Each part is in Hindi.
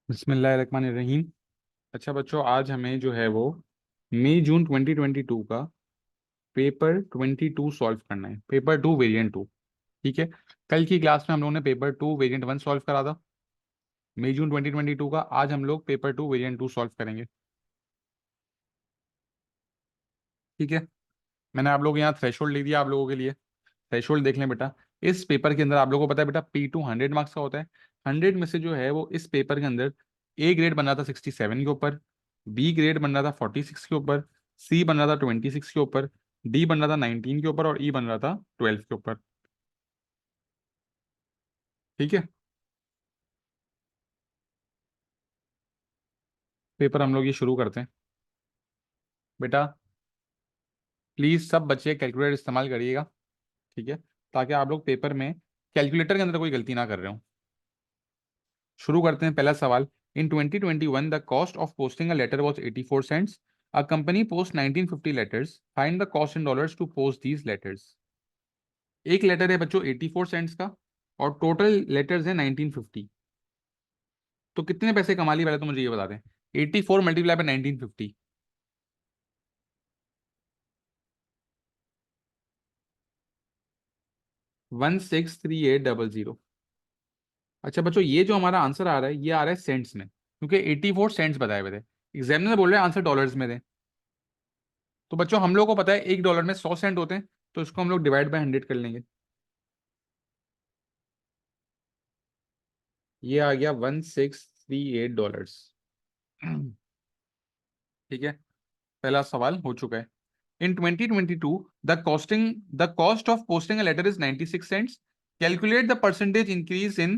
बिस्मिल्लाहिर्रहमानिर्रहीम। अच्छा बच्चों, आज हमें जो है वो मई जून 2022 का पेपर 22 सॉल्व करना है। Paper 2 variant 2। ठीक है। कल की क्लास में हम लोगों ने पेपर 2 वेरिएंट 1 सॉल्व करा था, मई जून 2022 का। आज हम लोग पेपर 2 वेरिएंट 2 सॉल्व करेंगे। ठीक है। मैंने आप लोग यहाँ थ्रेशोल्ड लिख दिया आप लोगों के लिए। थ्रेशोल्ड देख लें बेटा। इस पेपर के अंदर आप लोगों को पता है बेटा, P2 100 मार्क्स का होता है। 100 में से जो है वो इस पेपर के अंदर ए ग्रेड बन रहा था 67 के ऊपर, बी ग्रेड बन रहा था 46 के ऊपर, सी बन रहा था 26 के ऊपर, डी बन रहा था 19 के ऊपर और ई बन रहा था 12 के ऊपर। ठीक है। पेपर हम लोग ये शुरू करते हैं बेटा। प्लीज सब बच्चे कैलकुलेटर इस्तेमाल करिएगा। ठीक है। ताकि आप लोग पेपर में कैलकुलेटर के अंदर कोई गलती ना कर रहे हो। शुरू करते हैं। पहला सवाल। In 2021 the cost of posting a letter was 84 cents. A company post 1950 letters. Find the cost in dollars to post these letters. एक लेटर है बच्चों 84 सेंट्स का और टोटल लेटर्स है 1950। तो कितने पैसे कमा ली, पहले तो मुझे ये बता दें। 84 मल्टीप्लाई बाय 1950। 163800। अच्छा बच्चों, ये जो हमारा आंसर आ रहा है ये आ रहा है सेंट्स में, क्योंकि 84 सेंट्स बताए हुए थे। एग्जामिनर बोल रहे हैं आंसर डॉलर्स में दे। तो बच्चों हम लोग को पता है एक डॉलर में 100 सेंट होते हैं, तो इसको हम लोग डिवाइड बाय 100 कर लेंगे। ये आ गया $1638। ठीक है। पहला सवाल हो चुका है। In 2022 the cost of posting a letter is 96 cents. Calculate the percentage increase in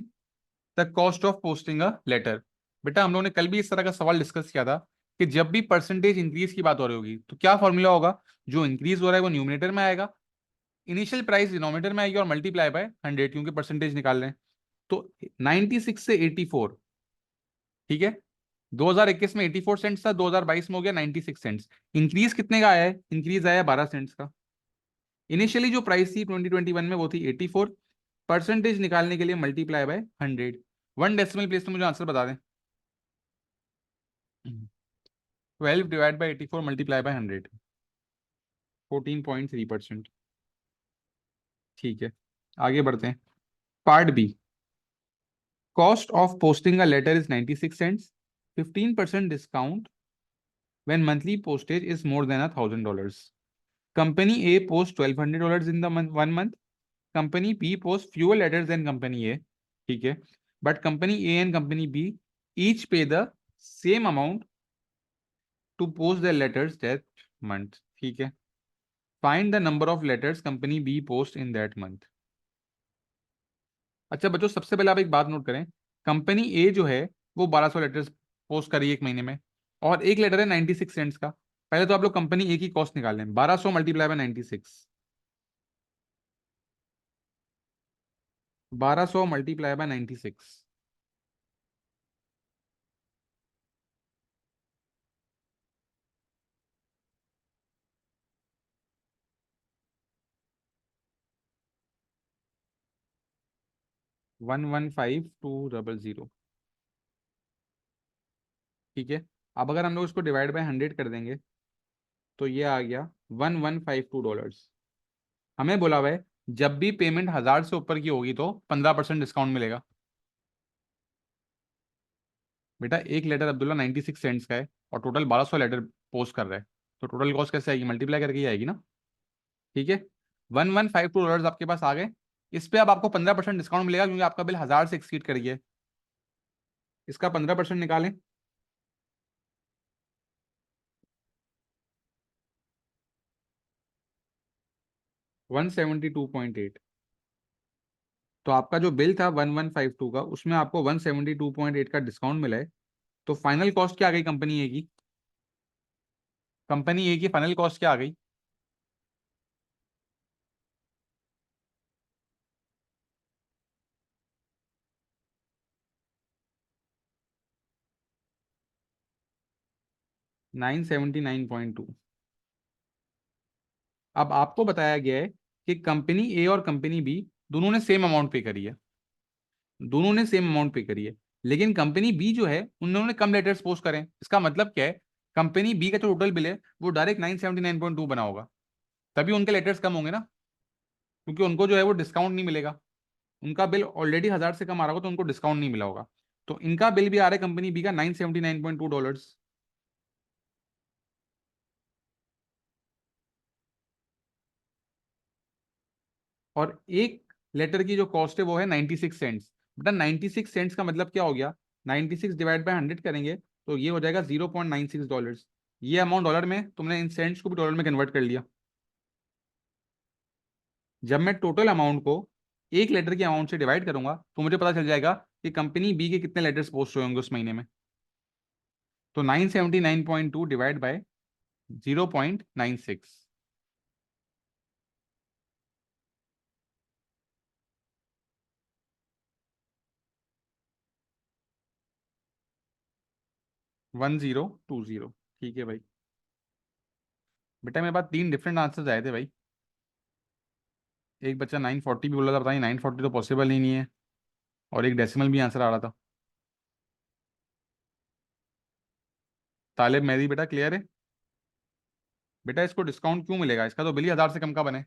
the cost of posting a letter. बेटा हम लोगों ने कल भी इस तरह का सवाल डिस्कस किया था कि जब भी परसेंटेज इंक्रीज की बात हो रही होगी तो क्या फॉर्मूला होगा। जो इंक्रीज हो रहा है वो न्यूमिनेटर में आएगा, इनिशियल प्राइस डिनोमिनेटर में आएगी और मल्टीप्लाई बाय 100, क्योंकि परसेंटेज निकाल रहे हैं। तो 96 से 84। ठीक है। 2021 में 84 सेंट्स था, 2022 में हो गया 96 सेंट्स। इंक्रीज कितने का आया है? इंक्रीज आया है 12 सेंट्स का। इनिशियली जो प्राइस थी 2021 में वो थी 84। परसेंटेज निकालने के लिए multiply by 100। One decimal place में मुझे आंसर बता दें। 12 डिवाइड बाई 84 मल्टीप्लाई बाय 100। 14.3%। ठीक है। आगे बढ़ते हैं। Part B. Cost of posting a letter is 96 cents. 15% discount when monthly postage is more than $1,000. Company A posts $1,200 in the month 1 month. Company B posts fewer letters than Company A. ठीक है। But Company A and Company B each pay the same amount to post their letters that month. ठीक है। Find the number of letters Company B posts in that month. अच्छा बच्चों, सबसे पहले आप एक बात नोट करें। कंपनी ए जो है वो 1200 लेटर्स पोस्ट करी एक महीने में, और एक लेटर है 96 सेंट्स का। पहले तो आप लोग कंपनी ए की कॉस्ट निकाल लें। 1200 मल्टीप्लाई बाय 96। 1200 multiply by 96। 115200। ठीक है। अब अगर हम लोग इसको डिवाइड बाय 100 कर देंगे तो ये आ गया $1152। हमें बोला हुआ है जब भी पेमेंट 1000 से ऊपर की होगी तो 15% डिस्काउंट मिलेगा। बेटा एक लेटर अब्दुल्ला 96 सेंट्स का है और टोटल 1200 लेटर पोस्ट कर रहा है, तो टोटल कॉस्ट कैसे आएगी? मल्टीप्लाई करके ही आएगी ना। ठीक है। $1152 आपके पास आ गए। इस पे अब आपको 15% डिस्काउंट मिलेगा, क्योंकि आपका बिल 1000 से एक्सीड करिए। इसका 15% निकालें। 172.8। तो आपका जो बिल था 1152 का, उसमें आपको 172.8 का डिस्काउंट मिला है। तो फाइनल कॉस्ट क्या आ गई कंपनी ए की? कंपनी ए की फाइनल कॉस्ट क्या आ गई? 979.2। अब आपको बताया गया है कि कंपनी ए और कंपनी बी दोनों ने सेम अमाउंट पे करी है। दोनों ने सेम अमाउंट पे करी है, लेकिन कंपनी बी जो है उन्होंने कम लेटर्स पोस्ट करें। इसका मतलब क्या है, कंपनी बी का जो टोटल बिल है वो डायरेक्ट 979.2 बना होगा, तभी उनके लेटर्स कम होंगे ना, क्योंकि उनको जो है वो डिस्काउंट नहीं मिलेगा। उनका बिल ऑलरेडी 1000 से कम आ रहा होगा तो उनको डिस्काउंट नहीं मिला होगा। तो इनका बिल भी आ रहा है कंपनी बी का $979.2। और एक लेटर की जो कॉस्ट है वो है 96 सेंट्स। बेटा 96 सेंट्स का मतलब क्या हो गया, 96 डिवाइड बाय 100 करेंगे तो ये हो जाएगा $0.96। ये अमाउंट डॉलर में, तुमने इन सेंट्स को भी डॉलर में कन्वर्ट कर लिया। जब मैं टोटल अमाउंट को एक लेटर के अमाउंट से डिवाइड करूंगा तो मुझे पता चल जाएगा कि कंपनी बी के कितने लेटर्स पोस्ट हुए होंगे उस महीने में। तो 979.2 डिवाइड बाय 0.96, 1020। ठीक है भाई। बेटा मेरे पास तीन डिफरेंट आंसर्स आए थे भाई। एक बच्चा 940 भी बोला था, बताइए 940 तो पॉसिबल ही नहीं है। और एक डेसिमल भी आंसर आ रहा था। तालिब मेहदी बेटा क्लियर है? बेटा इसको डिस्काउंट क्यों मिलेगा, इसका तो बिल ही 1000 से कम का बने।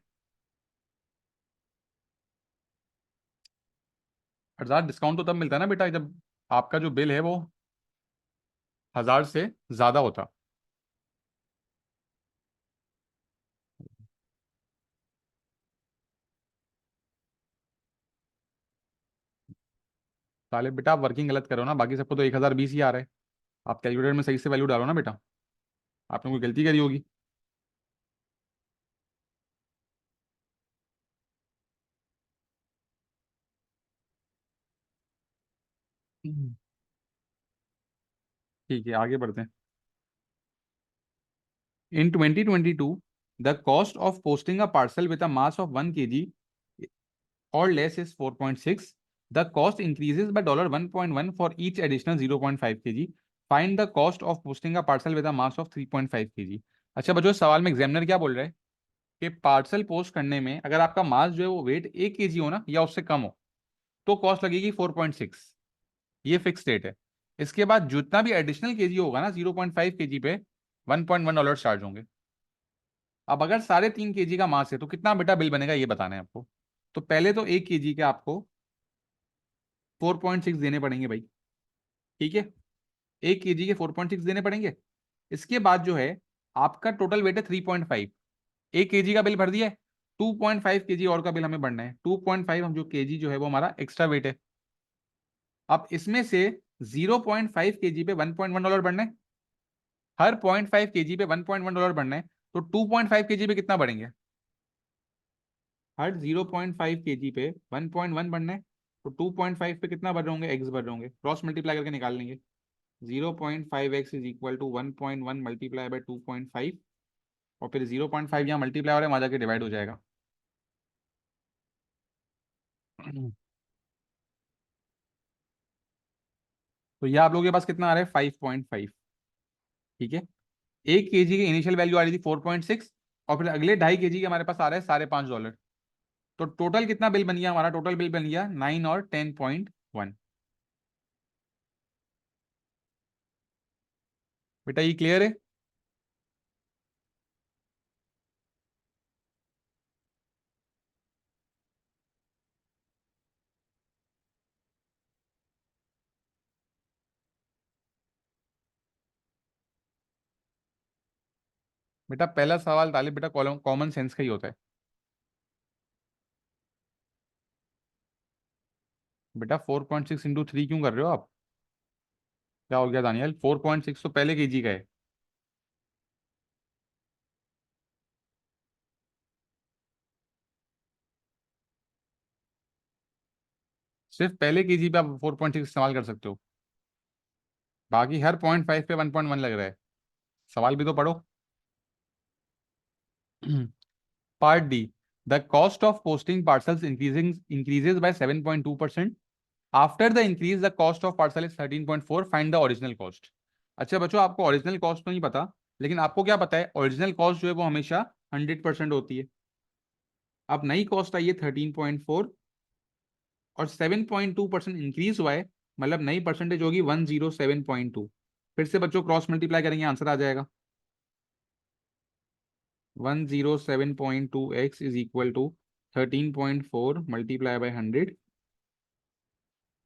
1000 डिस्काउंट तो तब मिलता है ना बेटा जब आपका जो बिल है वो 1000 से ज्यादा होता। तालिब बेटा आप वर्किंग गलत करो ना, बाकी सबको तो 1020 ही आ रहा है। आप कैलकुलेटर में सही से वैल्यू डालो ना बेटा, आपने कोई गलती करी होगी। ठीक है आगे बढ़ते हैं। In 2022, the cost of posting a parcel with a mass of 1 kg or less is 4.6. The cost increases by $1.1 for each additional 0.5 kg. Find the cost of posting a parcel with a mass of 3.5 kg. अच्छा बच्चों, सवाल में एग्जामिनर क्या बोल रहा है कि पार्सल पोस्ट करने में अगर आपका मास जो है वो वेट 1 kg हो ना या उससे कम हो तो कॉस्ट लगेगी 4.6। ये फिक्स रेट है। इसके बाद जितना भी एडिशनल केजी होगा ना 0.5 kg पे $1.1 चार्ज होंगे। अब अगर 3.5 kg का मास है तो कितना बेटा बिल बनेगा ये बताना है आपको। तो पहले तो 1 kg के आपको 4.6 देने पड़ेंगे भाई। ठीक है, 1 kg के 4.6 देने पड़ेंगे। इसके बाद जो है आपका टोटल वेट है 3.5। 1 kg का बिल भर दिया है, 2.5 kg और का बिल हमें भरना है। 2.5 हम जो केजी जो है वो हमारा एक्स्ट्रा वेट है। अब इसमें से 0.5 kg पे $1.1 बढ़ना है। हर 0.5 kg पे $1.1 बढ़ना है। तो 2.5 kg पे कितना बढ़ेंगे, हर 0.5 kg पे 1.1 बढ़ना है। तो 2.5 पे कितना बढ़ रहे होंगे, एक्स बढ़ रहे होंगे, क्रॉस मल्टीप्लाई करके निकाल लेंगे। 0.5x is equal to 1.1 multiply by 2.5, और फिर 0.5 यहाँ मल्टीप्लाई हो रहा है, वहां जाके डिवाइड हो जाएगा। तो यह आप लोगों के पास कितना आ रहा है, 5.5। ठीक है, 1 kg की इनिशियल वैल्यू आ रही थी 4.6, और फिर अगले 2.5 kg के हमारे पास आ रहा है $5.5। तो टोटल कितना बिल बन गया, हमारा टोटल बिल बन गया 9 और 10.1। बेटा ये क्लियर है? बेटा पहला सवाल तालिब बेटा कॉमन सेंस का ही होता है। बेटा 4.6 × 3 क्यों कर रहे हो आप, क्या हो गया दानियल, 4.6 तो पहले केजी का है। सिर्फ पहले केजी पे आप 4.6 इस्तेमाल कर सकते हो, बाकी हर 0.5 पे 1.1 लग रहा है। सवाल भी तो पढ़ो। Part D, the cost of posting parcels increases by 7.2%। After the increase the cost of parcel is 13.4। Find the original cost. अच्छा बच्चों, आपको ओरिजिनल कॉस्ट तो नहीं पता, लेकिन आपको क्या पता है, ओरिजिनल कॉस्ट जो है वो हमेशा 100% होती है। अब नई कॉस्ट आई है 13.4, और 7.2% इंक्रीज हुआ है। मतलब नई परसेंटेज होगी 107.2। फिर से बच्चों क्रॉस मल्टीप्लाई करेंगे, आंसर आ जाएगा 107.2x is equal to 13.4 multiply by 100।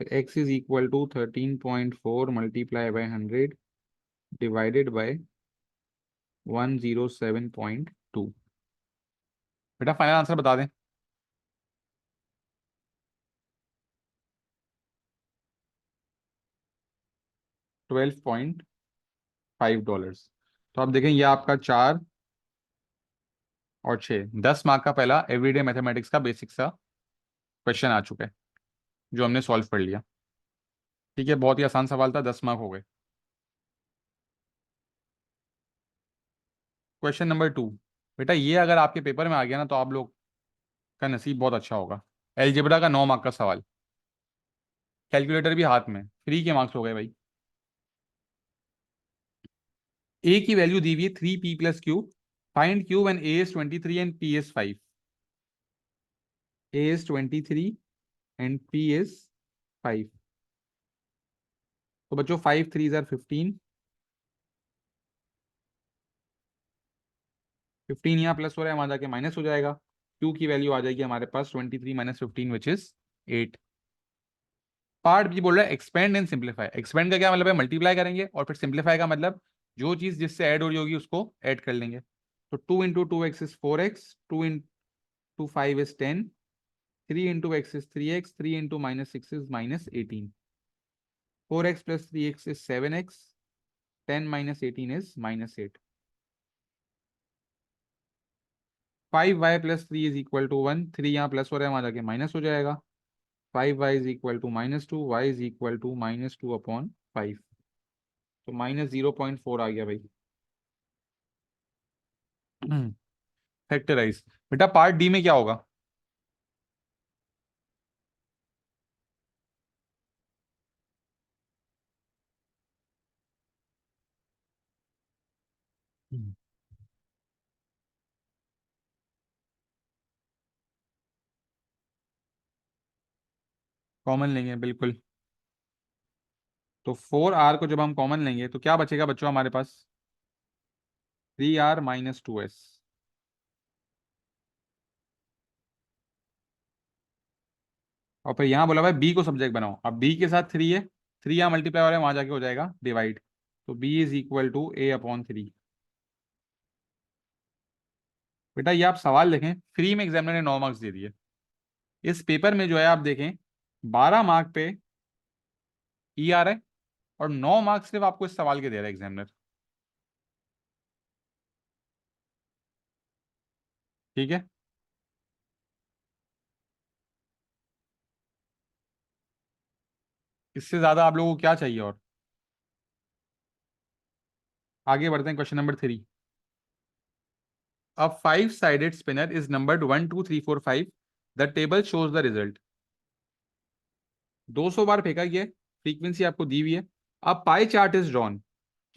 x is equal to 13.4 multiply by 100 divided by 107.2। बेटा फाइनल आंसर बता दें। $12.5। तो आप देखें ये आपका 4 और 6, 10 मार्क का पहला एवरीडे मैथमेटिक्स का बेसिक सा क्वेश्चन आ चुका है जो हमने सॉल्व कर लिया। ठीक है, बहुत ही आसान सवाल था, 10 मार्क हो गए। Question number 2। बेटा ये अगर आपके पेपर में आ गया ना तो आप लोग का नसीब बहुत अच्छा होगा। एलजेब्रा का 9 मार्क का सवाल, कैलकुलेटर भी हाथ में, फ्री के मार्क्स हो गए भाई। ए की वैल्यू दी हुई है 3p plus Q. Find Q when A is 23 and P is 5। A is 23 and P is 5। तो बच्चों 5 3 आर 15। 15 यहाँ प्लस हो रहा है, वहां जाके माइनस हो जाएगा। क्यू की वैल्यू आ जाएगी हमारे पास 23 minus 15 which is 8। Part B बोल रहा है एक्सपेंड एंड सिंप्लीफाई। एक्सपेंड का क्या मतलब है, मल्टीप्लाई करेंगे, और फिर सिंप्लीफाई का मतलब जो चीज जिससे ऐड हो रही होगी उसको ऐड कर लेंगे। तो 2 into 2x is 4x, 2 into 5 is 10, 3 into x is 3x, 3 into minus 6 is minus 18, 4x plus 3x is 7x, 10 minus 18 is minus 8। 5y plus 3 is equal to 1। 3 यहाँ प्लस हो रहा है, वहां जाके माइनस हो जाएगा। 5y is equal to -2, y is equal to -2 upon 5। तो -0.4 आ गया भाई। फैक्टराइज। बेटा पार्ट डी में क्या होगा? कॉमन लेंगे बिल्कुल। तो 4r को जब हम कॉमन लेंगे तो क्या बचेगा बच्चों हमारे पास? 3r minus 2s। और फिर यहाँ बोला भाई बी को सब्जेक्ट बनाओ। अब बी के साथ 3 है, 3 यहाँ मल्टीप्लाई हो रहा है, वहां जाके हो जाएगा डिवाइड। तो b is equal to a upon 3। बेटा ये आप सवाल देखें, फ्री में एग्जामिनर ने 9 मार्क्स दे दिए। इस पेपर में जो है आप देखें 12 मार्क पे ई आ रहा है, और 9 मार्क्स सिर्फ आपको इस सवाल के दे रहा है एग्जामिनर। ठीक है, इससे ज्यादा आप लोगों को क्या चाहिए और? आगे बढ़ते हैं, question number 3। A five-sided spinner is numbered 1 2 3 4 5. The table shows the result. 200 बार फेंका गया, फ्रीक्वेंसी आपको दी हुई है। अब pie chart is drawn,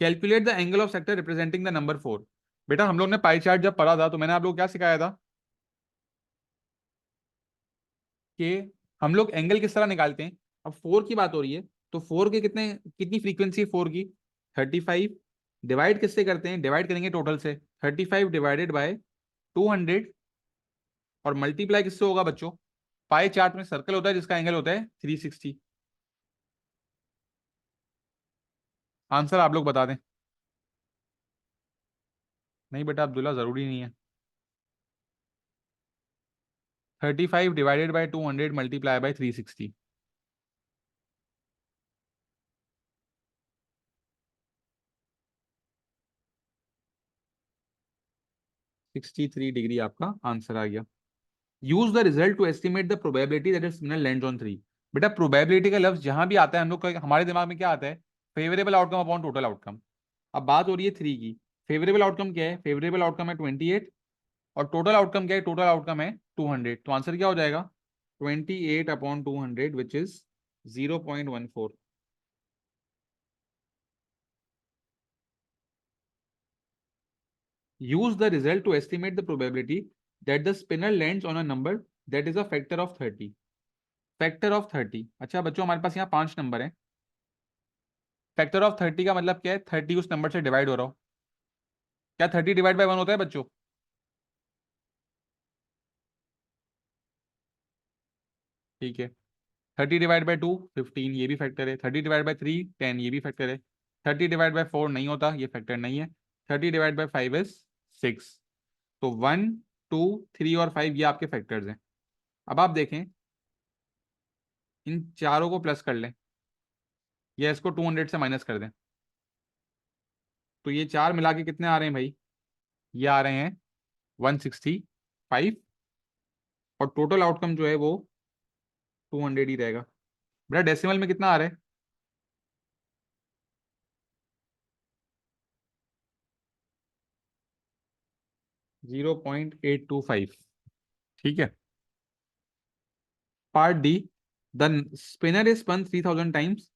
calculate the angle of sector representing the number 4। बेटा हम लोग ने पाई चार्ट जब पढ़ा था तो मैंने आप लोग को क्या सिखाया था कि हम लोग एंगल किस तरह निकालते हैं। अब 4 की बात हो रही है, तो 4 के कितनी फ्रीक्वेंसी है 4 की? 35। डिवाइड किससे करते हैं? डिवाइड करेंगे टोटल से। 35 डिवाइडेड बाय 200, और मल्टीप्लाई किससे होगा बच्चों? पाई चार्ट में सर्कल होता है जिसका एंगल होता है 360। आंसर आप लोग बता दें। नहीं बेटा अब्दुल्ला जरूरी नहीं है। 35 divided by 200 multiply by 360। 63 degree आपका आंसर आ गया। Use the result to estimate the probability that signal lands on 3। बेटा प्रोबेबिलिटी का लफ्ज जहां भी आता है हम लोग हमारे दिमाग में क्या आता है? Favourable outcome upon total outcome. अब बात हो रही है 3 की। फेवरेबल आउटकम क्या है? फेवरेबल आउटकम है 28, और टोटल आउटकम क्या है? टोटल आउटकम है 200। तो आंसर क्या हो जाएगा? 28 upon 200 which is 0.14। Use the result to estimate the probability that the spinner lands on a number that is a factor of 30। Factor of 30। अच्छा बच्चों हमारे पास यहाँ 5 नंबर हैं, फैक्टर ऑफ 30 का मतलब क्या है? 30 उस नंबर से डिवाइड हो रहा हो। क्या 30 डिवाइड बाय 1 होता है बच्चों? ठीक है। 30 डिवाइड बाई 2 15, ये भी फैक्टर है। 30 डिवाइड बाई 3 10, ये भी फैक्टर है। 30 डिवाइड बाई 4 नहीं होता, ये फैक्टर नहीं है। 30 डिवाइड बाई 5 इज 6। तो 1, 2, 3 और 5 ये आपके फैक्टर्स हैं। अब आप देखें, इन चारों को प्लस कर लें या इसको 200 से माइनस कर दें, तो ये चार मिला के कितने आ रहे हैं भाई? ये आ रहे हैं 165, और टोटल आउटकम जो है वो 200 ही रहेगा। बेटा डेसिमल में कितना आ रहा है? 0.825। ठीक है। Part D, the spinner is spun 3000 times,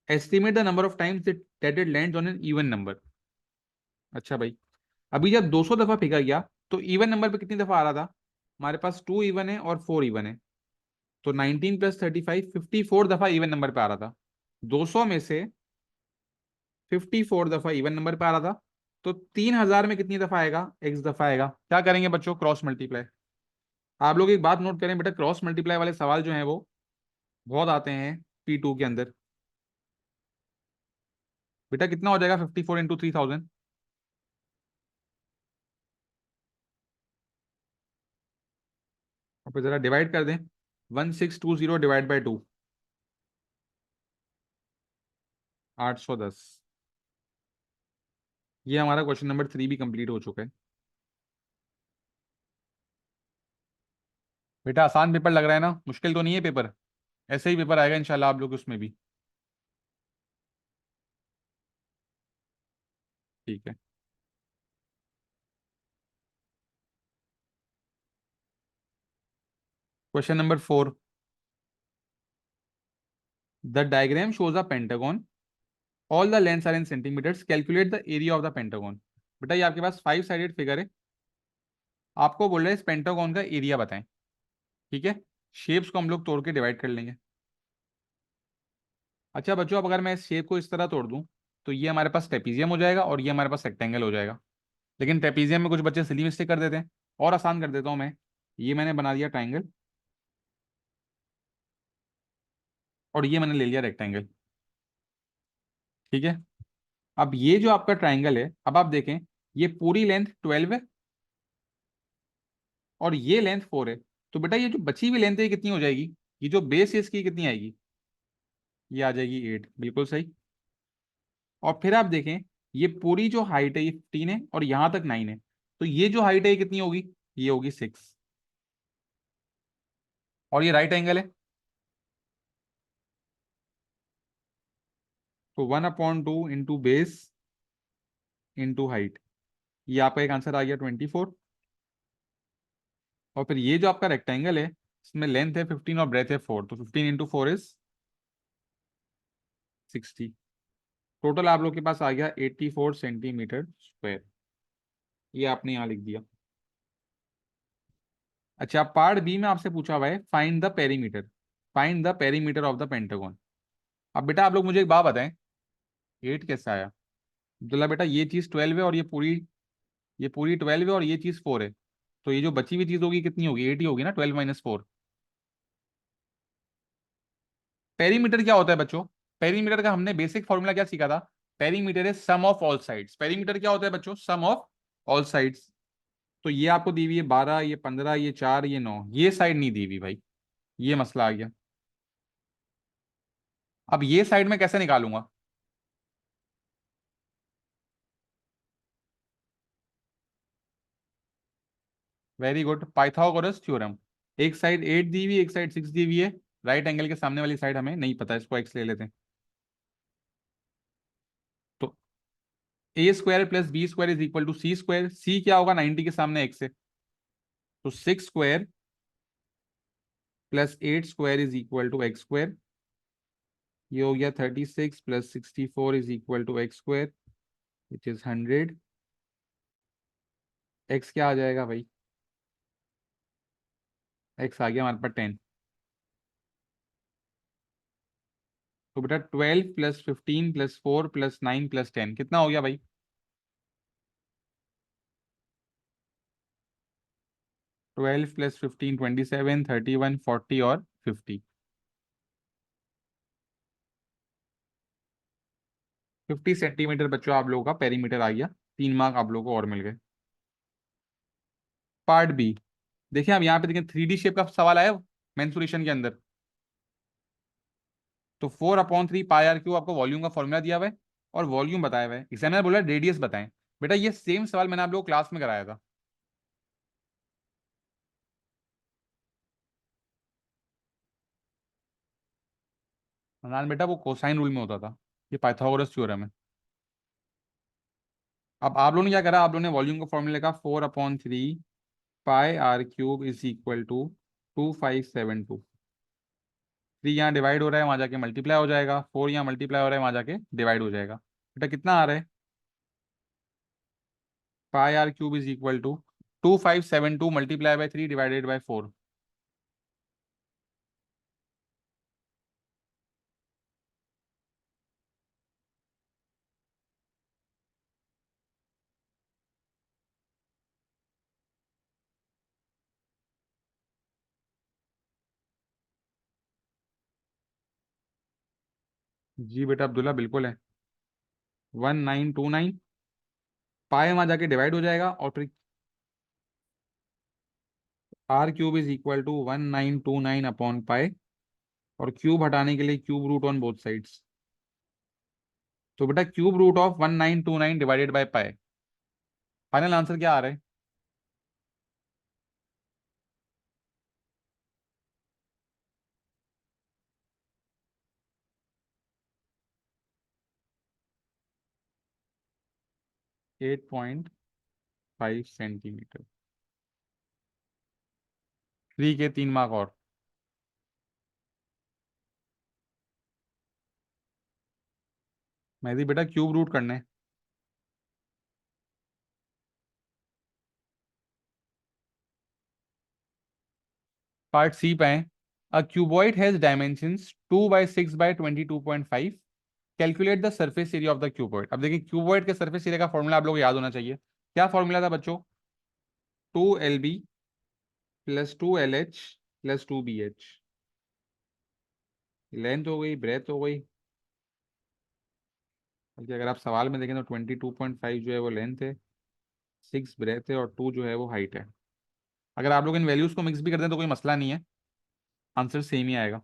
estimate the number of times that it lands on an even number. अच्छा भाई, अभी जब 200 दफा फेंका गया तो इवन नंबर पे कितनी दफा आ रहा था? हमारे पास 2 इवन है और 4 इवन है, तो 19 प्लस 35 54 दफा इवन नंबर पे आ रहा था। 200 में से 54 दफा इवन नंबर पे आ रहा था, तो 3000 में कितनी दफा आएगा? x दफा आएगा। क्या करेंगे बच्चों? Cross multiply. आप लोग एक बात नोट करें बेटा, क्रॉस मल्टीप्लाई वाले सवाल जो हैं वो बहुत आते हैं P2 के अंदर। बेटा कितना हो जाएगा 54 इंटू 3000? और फिर जरा डिवाइड कर दें, 1620 डिवाइड बाई 2, 810। ये हमारा क्वेश्चन नंबर 3 भी कंप्लीट हो चुका है। बेटा आसान पेपर लग रहा है ना? मुश्किल तो नहीं है पेपर? ऐसे ही पेपर आएगा इंशाल्लाह आप लोग उसमें भी। ठीक है। Question number 4, the diagram shows a pentagon, all the lengths are in centimetres, calculate the area of the pentagon. बेटा ये आपके पास 5 साइडेड फिगर है, आपको बोल रहे हैं इस पेंटागन का एरिया बताएं। ठीक है। शेप्स को हम लोग तोड़ के डिवाइड कर लेंगे। अच्छा बच्चों, अब अगर मैं इस शेप को इस तरह तोड़ दूं, तो ये हमारे पास ट्रेपीजियम हो जाएगा और ये हमारे पास रेक्टेंगल हो जाएगा। लेकिन ट्रेपीजियम में कुछ बच्चे सिली मिस्टेक कर देते हैं, और आसान कर देता हूं मैं। ये मैंने बना दिया ट्राइंगल, और ये मैंने ले लिया रेक्टेंगल। ठीक है। अब ये जो आपका ट्राइंगल है, अब आप देखें, ये पूरी लेंथ 12 है और ये लेंथ 4 है। तो बेटा ये जो बची हुई लेंथ है ये कितनी हो जाएगी? ये जो बेस है इसकी कितनी आएगी? ये आ जाएगी 8, बिल्कुल सही। और फिर आप देखें, ये पूरी जो हाइट है ये 15 है और यहां तक 9 है, तो ये जो हाइट है ये कितनी होगी? ये होगी 6। और ये राइट एंगल है, तो 1/2 इंटू बेस इंटू हाइट, ये आपका एक आंसर आ गया 24। और फिर ये जो आपका रेक्टेंगल है, इसमें लेंथ है 15 और ब्रेथ है 4, तो 15 इंटू 4 इज 60। टोटल आप लोग के पास आ गया 84 सेंटीमीटर स्क्वायर। ये आपने यहाँ लिख दिया। अच्छा, पार्ट बी में आपसे पूछा हुआ है find the perimeter, find the perimeter of the pentagon. अब बेटा आप लोग मुझे एक बात बताएं, 8 कैसे आया? अब्दुल्ला बेटा ये चीज 12 है और ये पूरी 12 है और ये चीज 4 है, तो ये जो बची हुई चीज होगी कितनी होगी? 8 ही होगी ना, 12 माइनस 4। पेरीमीटर क्या होता है बच्चों? पेरीमीटर का हमने बेसिक फॉर्मूला क्या सीखा था? Perimeter is sum of all sides. Perimeter क्या होता है बच्चों? Sum of all sides. तो ये आपको दी हुई है 12, ये 15, ये 4, ये 9, ये साइड नहीं दी हुई भाई। ये मसला आ गया। अब ये साइड में कैसे निकालूंगा? Very good, Pythagoras theorem. एक साइड 8 दी हुई, एक साइड 6 दी हुई है। राइट एंगल के सामने वाली साइड हमें नहीं पता, इसको एक्स ले लेते हैं। तो A square plus B square is equal to C square. C क्या होगा? 90 के सामने एक्स है, तो 6 square plus 8 square is equal to X square. ये हो गया 36 plus 64 is equal to X square, which is 100। X क्या आ जाएगा भाई? एक्स आ गया हमारे पास 10। तो बेटा 12 प्लस 15 प्लस 4 प्लस 9 प्लस 10 कितना हो गया भाई? 12 प्लस 15 27 31 40 और 50। 50 सेंटीमीटर बच्चों आप लोगों का पेरीमीटर आ गया। 3 मार्क आप लोगों को और मिल गए। Part B. देखिए आप यहाँ पे देखें 3D शेप का सवाल आया मेंसुरेशन के अंदर। तो 4/3 पाई आर क्यूब आपको वॉल्यूम का फॉर्मूला दिया हुआ है और वॉल्यूम बताया हुआ है। एग्जामिनर बोला रेडियस बताएं। बेटा ये सेम सवाल मैंने आप लोगों को क्लास में कराया था। नान बेटा वो कोसाइन रूल में होता था। ये पाइथागोरस थ्योरम है। अब आप लोगों ने क्या करा, आप लोगों ने वॉल्यूम का फॉर्मूला लिखा 4/3 pi R cube is equal to 2572। 3 यहाँ डिवाइड हो रहा है, वहां जाके मल्टीप्लाई हो जाएगा। 4 यहाँ मल्टीप्लाई हो रहा है, वहां जाके डिवाइड हो जाएगा। बेटा कितना आ रहा है? Pi R cube is equal to 2572 multiply by 3 divided by 4। जी बेटा अब्दुल्ला बिल्कुल है। 1929 पाए वहां जाके डिवाइड हो जाएगा और फिर R cube is equal to 1929 upon pi. और क्यूब हटाने के लिए cube root on both sides. तो बेटा cube root of 1929 divided by pi. Final answer क्या आ रहा है? 8.5 सेंटीमीटर। 3 के 3 मार्क और। मैं भी बेटा क्यूब रूट करना है। पार्ट सी पे आए। A cuboid has dimensions 2/6/22.5। Calculate the surface area of the cuboid. अब देखिए क्यूबॉइड के सरफेस एरिया का फॉर्मूला आप लोग को याद होना चाहिए। क्या फॉर्मूला था बच्चों? 2LB plus 2LH plus 2BH। Length हो गई, ब्रेथ हो गई। बल्कि अगर आप सवाल में देखें तो 22.5 जो है वो लेंथ है, 6 ब्रेथ है और 2 जो है वो हाइट है। अगर आप लोग इन वैल्यूज को मिक्स भी कर दें तो कोई मसला नहीं है, आंसर सेम ही आएगा।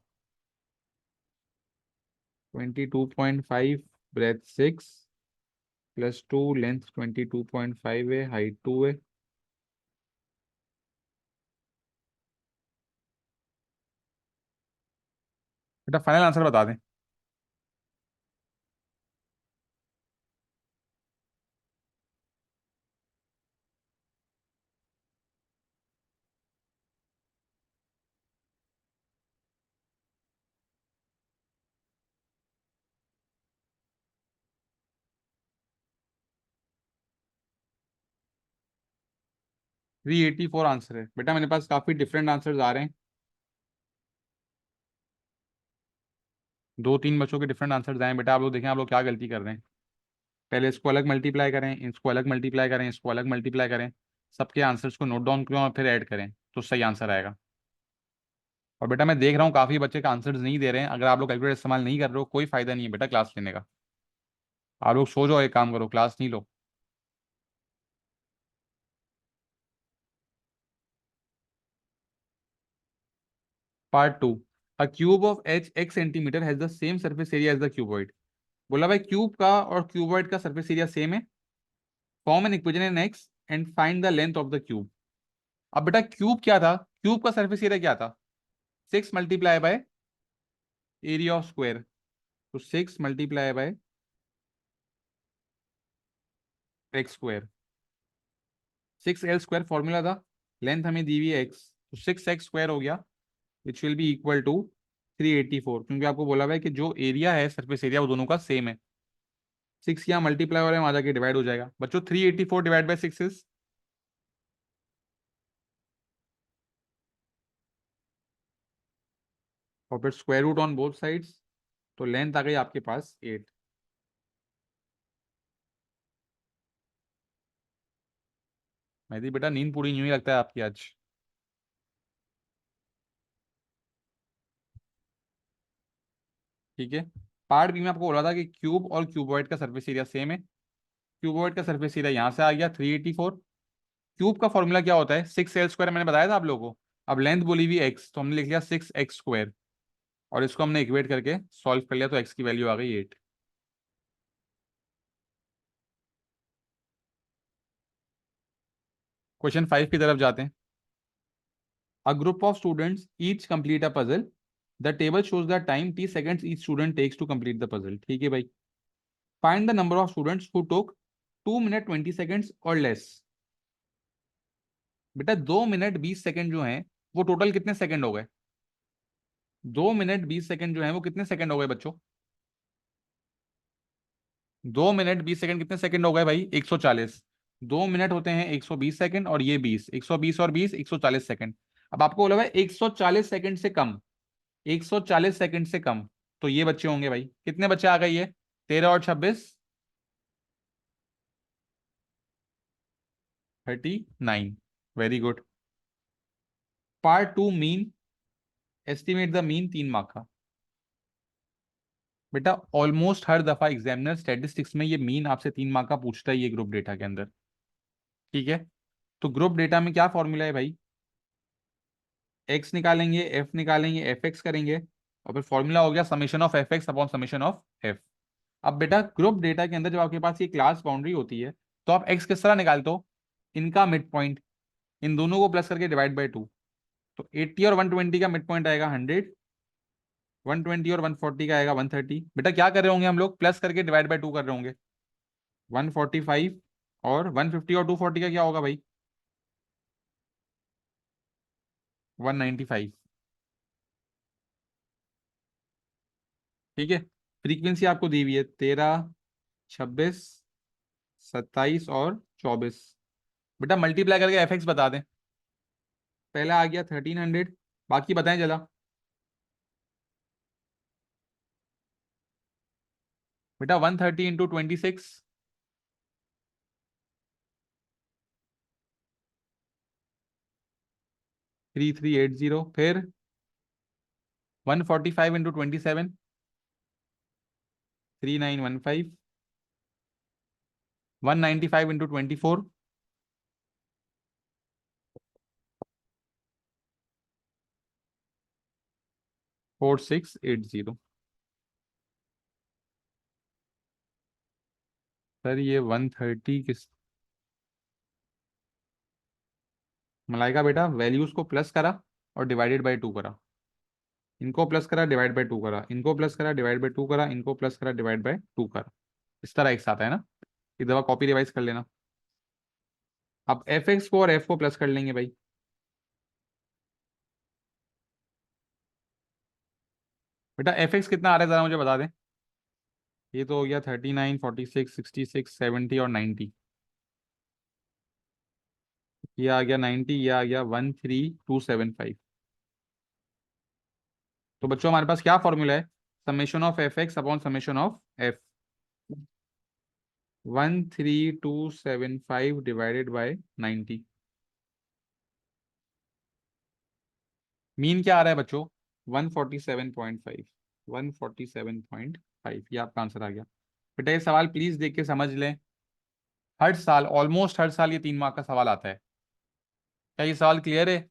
22.5 ब्रेथ 6 प्लस 2 लेंथ 22.5 है, हाइट 2 है। बेटा फाइनल आंसर बता दें। 384 आंसर है। बेटा मेरे पास काफी डिफरेंट आंसर्स आ रहे हैं। 2-3 बच्चों के डिफरेंट आंसर्स आए हैं। बेटा आप लोग देखें आप लोग क्या गलती कर रहे हैं। पहले इसको अलग मल्टीप्लाई करें, इसको अलग मल्टीप्लाई करें, इसको अलग मल्टीप्लाई करें। सबके आंसर्स को नोट डाउन करें और फिर ऐड करें तो सही आंसर आएगा। और बेटा मैं देख रहा हूँ काफी बच्चे का आंसर्स नहीं दे रहे हैं। अगर आप लोग कैलकुलेटर इस्तेमाल नहीं कर रहे हो कोई फायदा नहीं है बेटा क्लास लेने का। आप लोग सो जाओ, एक काम करो क्लास नहीं लो। Part two. A cube of edge X centimetre has the same surface area as the cuboid. बोला भाई क्यूब का और क्यूबॉइड का सरफेस एरिया सेम है। Form an equation in X and find the length of the cube. अब बेटा क्यूब क्या था? क्यूब का सरफेस एरिया क्या था? 6 multiply by area of square. तो 6 multiply by x square. 6L square formula था। लेंथ हमें दी हुई है एक्स, तो 6x स्क्वायर हो गया which will be equal to 384। क्योंकि आपको बोला हुआ है कि जो एरिया है सरफेस एरिया वो दोनों का सेम है। 6 यहाँ मल्टीप्लाई हो रहा है, वहां जाके डिवाइड हो जाएगा बच्चों। 384 डिवाइड बाई 6 इज, और फिर square root on both sides. तो लेंथ आ गई आपके पास 8। मेहदी बेटा नींद पूरी नहीं हुई लगता है आपकी आज। ठीक है। पार्ट बी में आपको बोला था कि क्यूब और क्यूबॉइड का सरफेस एरिया सेम है। क्यूबॉइड का सरफेस एरिया यहाँ से आ गया 384। क्यूब का फॉर्मूला क्या होता है, 6 L² मैंने बताया था आप लोगों को। अब लेंथ बोली हुई एक्स, तो हमने लिख लिया 6x²। और इसको हमने इक्वेट करके सॉल्व कर लिया, तो एक्स की वैल्यू आ गई 8। क्वेश्चन 5 की तरफ जाते हैं। A group of students each complete a puzzle. The table shows the time T seconds each student takes to complete the puzzle. ठीक है भाई। Find the number of students who took 2 minute 20 seconds or less. बेटा 2 मिनट 20 सेकंड जो है वो टोटल कितने सेकंड हो गए? 2 मिनट 20 सेकंड जो है वो कितने सेकंड हो गए बच्चों? 2 मिनट 20 सेकंड कितने सेकंड हो गए भाई? 140। 2 मिनट होते हैं 120 सेकंड, और ये 20, 120 और 20 140 सेकंड। अब आपको बोला भाई 140 सेकंड से कम, 140 सेकंड से कम, तो ये बच्चे होंगे भाई। कितने बच्चे आ गए ये? 13 और 26, 39। Very good. Part 2 mean. Estimate the mean, 3 mark का। बेटा ऑलमोस्ट हर दफा एग्जामिनर स्टैटिस्टिक्स में ये मीन आपसे 3 मार्क का पूछता है, ये ग्रुप डेटा के अंदर। ठीक है। तो ग्रुप डेटा में क्या फॉर्मूला है भाई? एक्स निकालेंगे, एफ निकालेंगे, एफ एक्स करेंगे, और फिर फॉर्मूला हो गया summation of F x upon summation of F. अब बेटा ग्रुप डेटा के अंदर जब आपके पास ये क्लास बाउंड्री होती है, तो आप एक्स किस तरह निकालते हो? इनका मिड पॉइंट, इन दोनों को प्लस करके डिवाइड बाई 2। तो 80 और 120 का मिड पॉइंट आएगा 100। 120 और 140 का आएगा 130। बेटा क्या कर रहे होंगे हम लोग? प्लस करके डिवाइड बाई 2 कर रहे होंगे। 145 और 150 और 240 का क्या होगा भाई? 195। ठीक है। फ्रीक्वेंसी आपको दी हुई है 13, 26, 27 और 24। बेटा मल्टीप्लाई करके एफ एक्स बता दें। पहला आ गया 1300, बाकी बताएं जरा। बेटा 130 × 26, 3380। फिर 145 × 27, 3915। 195 × 24, 4680। सर ये 130 किस? मलाइका बेटा वैल्यूज को प्लस करा और डिवाइडेड बाई 2 करा। इनको प्लस करा डिवाइड बाई 2 करा, इनको प्लस करा डिवाइड बाई 2 करा, इनको प्लस करा डिवाइड बाई 2 करा। इस तरह एक साथ है ना। एक दफा कॉपी रिवाइज कर लेना। अब एफ एक्स को और एफ को प्लस कर लेंगे भाई। बेटा एफ एक्स कितना आ रहा है जरा मुझे बता दें। ये तो हो गया 39, 46, 66, 70 और 90। ये आ गया 90, ये आ गया 13275। तो बच्चों हमारे पास क्या फॉर्मूला है? Summation of F x upon summation of F. 13275 divided by 90। Mean क्या आ रहा है बच्चों? 147.5। 147.5 ये आपका आंसर आ गया। बेटा ये सवाल प्लीज देख के समझ लें। हर साल, ऑलमोस्ट हर साल ये 3 मार्क का सवाल आता है। क्या ये सवाल क्लियर है?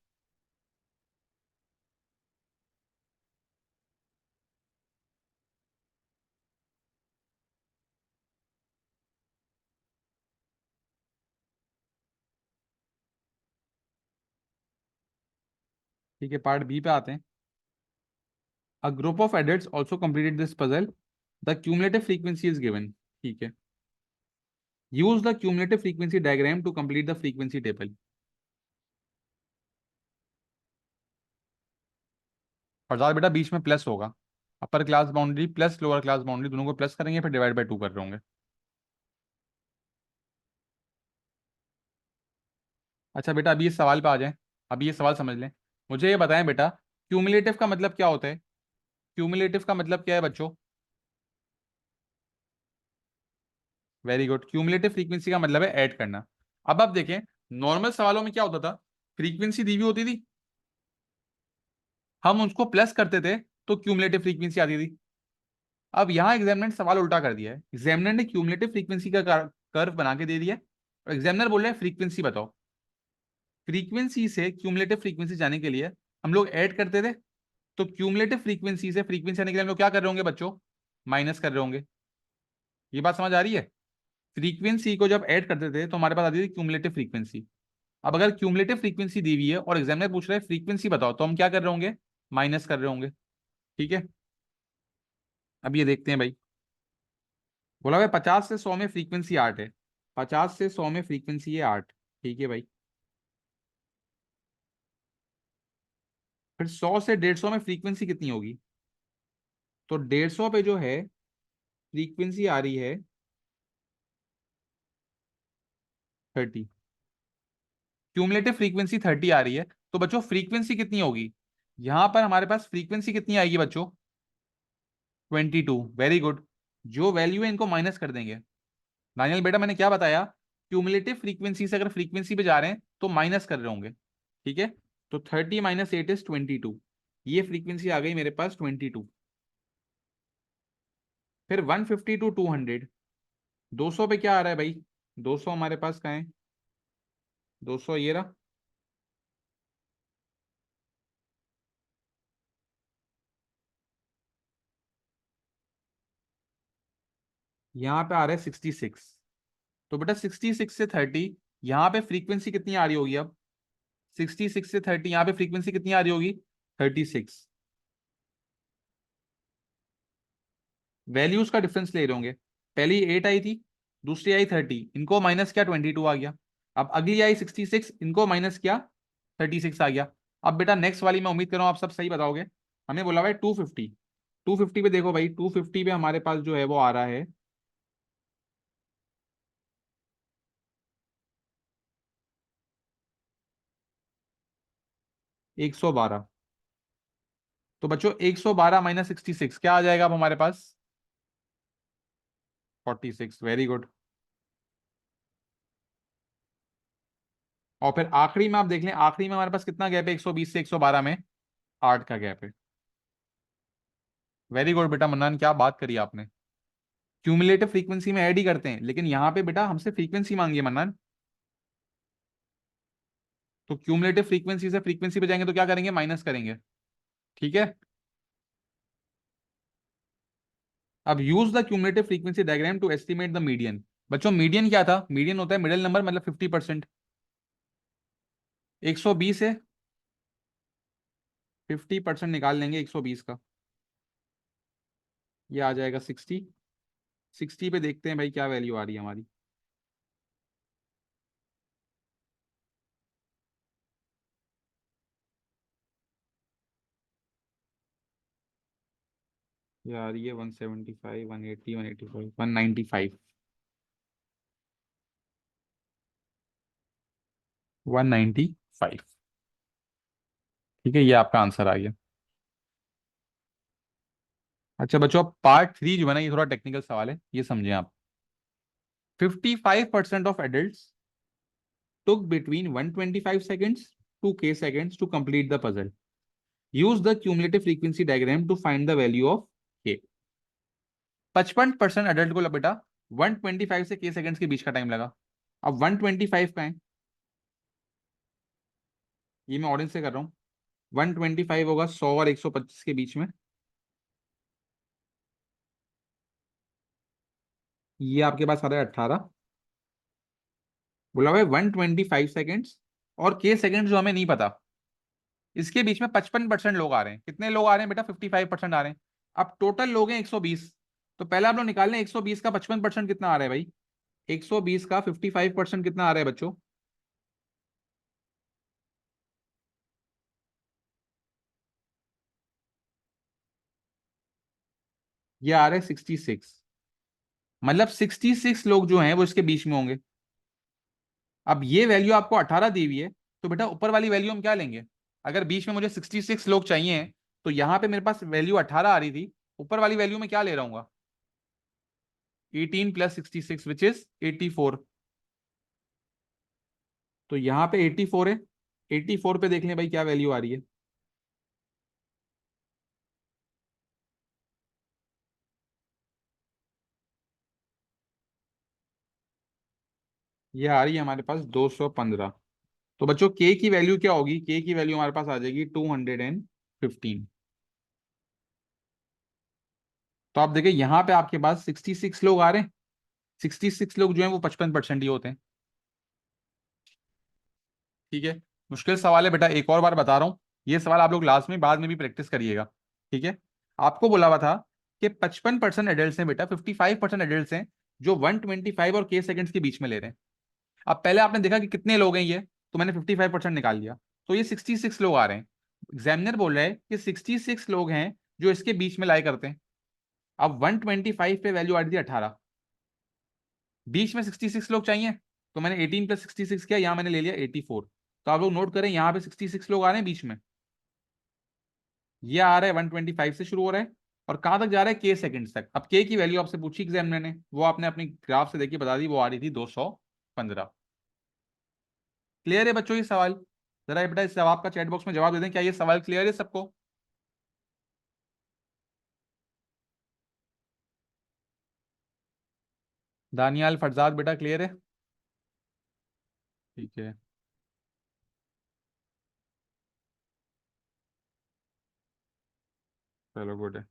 ठीक है, पार्ट बी पे आते हैं। A group of adults also completed this puzzle. The cumulative frequency is given. ठीक है। Use the cumulative frequency diagram to complete the frequency table. और ज्यादा बेटा बीच में प्लस होगा। Upper class boundary plus lower class boundary दोनों को प्लस करेंगे, फिर डिवाइड बाई 2 कर रहे होंगे। अच्छा बेटा अभी इस सवाल पे आ जाए। अभी ये सवाल समझ लें। मुझे ये बताएं बेटा, क्यूमुलेटिव का मतलब क्या होता है? क्यूमुलेटिव का मतलब क्या है बच्चों? Very good. क्यूमुलेटिव फ्रीक्वेंसी का मतलब है ऐड करना। अब आप देखें, नॉर्मल सवालों में क्या होता था, फ्रीक्वेंसी दी हुई होती थी, हम उसको प्लस करते थे तो क्यूमुलेटिव फ्रीक्वेंसी आती थी। अब यहाँ एग्जामिनर ने सवाल उल्टा कर दिया है, एग्जामिनर ने क्यूमुलेटिव फ्रीक्वेंसी का कर्व बना के दे दिया है, और एग्जामिनर बोल रहे हैं फ्रीक्वेंसी बताओ। फ्रीक्वेंसी से क्यूमुलेटिव फ्रीक्वेंसी जाने के लिए हम लोग ऐड करते थे, तो क्यूमुलेटिव फ्रीक्वेंसी से फ्रीक्वेंसी आने के लिए हम लोग क्या कर रहे होंगे बच्चों, माइनस कर रहे होंगे। ये बात समझ आ रही है? फ्रीक्वेंसी को जब ऐड करते थे तो हमारे पास आती थी क्यूमुलेटिव फ्रीक्वेंसी। अब अगर क्यूमुलेटिव फ्रीक्वेंसी दी हुई है और एग्जामिनर पूछ रहे हैं फ्रीक्वेंसी बताओ, तो हम क्या कर रहे होंगे, माइनस कर रहे होंगे। ठीक है, अब ये देखते हैं भाई। बोला भाई 50 से 100 में फ्रीक्वेंसी 8 है, 50 से 100 में फ्रीक्वेंसी है 8। ठीक है भाई, फिर 100 से 150 में फ्रीक्वेंसी कितनी होगी, तो 150 पे जो है फ्रीक्वेंसी आ रही है 30, क्यूमुलेटिव फ्रीक्वेंसी 30 आ रही है। तो बच्चों फ्रीक्वेंसी कितनी होगी, यहां पर हमारे पास फ्रीक्वेंसी कितनी आएगी बच्चों, 22। Very good. जो वैल्यू है इनको माइनस कर देंगे। दानियल बेटा मैंने क्या बताया, क्यूमुलेटिव फ्रीक्वेंसी से अगर फ्रीक्वेंसी पे जा रहे हैं तो माइनस कर रहे होंगे। ठीक है, तो 30 - 8 इज 22। ये फ्रीक्वेंसी आ गई मेरे पास 22। फिर 150 to 200, 200 पे क्या आ रहा है भाई, 200 हमारे पास कहाँ है, 200 ये रहा। यहाँ पे आ रहा है 66। तो बेटा 66 से 30, यहाँ पे फ्रीक्वेंसी कितनी आ रही होगी अब, 66 से 30 यहाँ पे फ्रीक्वेंसी कितनी आ रही होगी, 36। वैल्यूज का डिफरेंस ले रहे होंगे, पहली 8 आई थी, दूसरी आई 30, इनको माइनस किया 22 आ गया। अब अगली आई 66, इनको माइनस किया 36 आ गया। अब बेटा नेक्स्ट वाली मैं उम्मीद कर रहा हूँ आप सब सही बताओगे। हमें बोला भाई 250, 250 पे देखो भाई, 250 पे हमारे पास जो है वो आ रहा है 112। तो बच्चों 112 - 66 क्या आ जाएगा अब हमारे पास, 46। Very good. और फिर आखिरी में आप देख लें, आखिरी में हमारे पास कितना गैप है, 120 से 112 में 8 का गैप है। वेरी गुड बेटा मन्नान, क्या बात करी आपने। क्यूमुलेटिव फ्रीक्वेंसी में ऐड ही करते हैं, लेकिन यहाँ पे बेटा हमसे फ्रीक्वेंसी मांगी है मन्नान। तो क्यूमुलेटिव फ्रीक्वेंसी से फ्रीक्वेंसी पे जाएंगे तो क्या करेंगे, माइनस करेंगे। ठीक है, अब use the cumulative frequency diagram to estimate the median. बच्चों मीडियन क्या था, मीडियन होता है मिडिल नंबर, मतलब 50%। 120 है, 50% निकाल लेंगे 120 का, ये आ जाएगा 60। 60 पे देखते हैं भाई क्या वैल्यू आ रही है हमारी। ये आ रही है 175, 180, 185, 195, 195। ठीक है, ये आपका आंसर आ गया। अच्छा बच्चों, अब पार्ट 3 जो है ना, ये थोड़ा टेक्निकल सवाल है, ये समझें आप। 55% of adult took between 125 seconds to k seconds to complete the puzzle. Use the cumulative frequency diagram to find the value of k. 55% adult को बेटा 125 से k सेकंड्स के बीच का टाइम लगा। अब 125 का है, ये मैं ऑडियंस से कर रहा हूँ। 125 होगा 100 और 125 के बीच में, ये आपके पास आ रहा है 18। बोला भाई 125 सेकेंड्स और के सेकंड्स जो हमें नहीं पता, इसके बीच में 55% लोग आ रहे हैं। कितने लोग आ रहे हैं बेटा, 55% आ रहे हैं। अब टोटल लोग हैं 120। तो पहले आप लोग निकाल लें 120 का 55% कितना आ रहा है भाई, 120 का 55% कितना आ रहा है बच्चों, ये आ रहा है 66। मतलब 66 लोग जो हैं वो इसके बीच में होंगे। अब ये वैल्यू आपको 18 दी हुई है, तो बेटा ऊपर वाली वैल्यू हम क्या लेंगे, अगर बीच में मुझे 66 लोग चाहिए, तो यहाँ पे मेरे पास वैल्यू 18 आ रही थी, ऊपर वाली वैल्यू में क्या ले रहा हूँ, 18 प्लस 66 विच इज 84। तो यहाँ पे 84 है, 84 पे देख लें भाई क्या वैल्यू आ रही है। ये आ रही है हमारे पास 215। तो बच्चों के की वैल्यू क्या होगी, के की वैल्यू हमारे पास आ जाएगी 215। तो आप देखिए यहाँ पे आपके पास 66 लोग आ रहे हैं। 66 लोग जो हैं वो 55% ही होते हैं। ठीक है, मुश्किल सवाल है बेटा, एक और बार बता रहा हूँ, ये सवाल आप लोग लास्ट में बाद में भी प्रैक्टिस करिएगा। ठीक है, आपको बोला हुआ था कि 55% एडल्ट हैं बेटा, 55% एडल्ट हैं जो 125 और के सेकंड्स के बीच में ले रहे हैं। अब पहले आपने देखा कि कितने लोग हैं ये, तो मैंने 55% निकाल लिया, तो ये 66 लोग आ रहे हैं। एग्जामिनर बोल रहा है कि 66 लोग हैं जो इसके बीच में लाई करते हैं। अब 125 पे वैल्यू आ रही थी 18, बीच में 66 लोग चाहिए, तो मैंने 18 प्लस 66 किया, यहां मैंने ले लिया 84। तो आप लोग नोट करें, यहाँ पे 66 लोग आ रहे हैं बीच में, ये आ रहा है 125 से शुरू हो रहा है और कहां तक जा रहा है, के सेकंड्स तक। अब के की वैल्यू आपसे पूछी एग्जामिनर ने, वो आपने अपनी ग्राफ से देखी बता दी, वो आ रही थी 215। क्लियर है बच्चों ये सवाल? जरा ये बेटा इस जवाब का चैट बॉक्स में जवाब दे दें, क्या ये सवाल क्लियर है सबको? दानियाल फरजाद बेटा क्लियर है? ठीक है, चलो गुड है।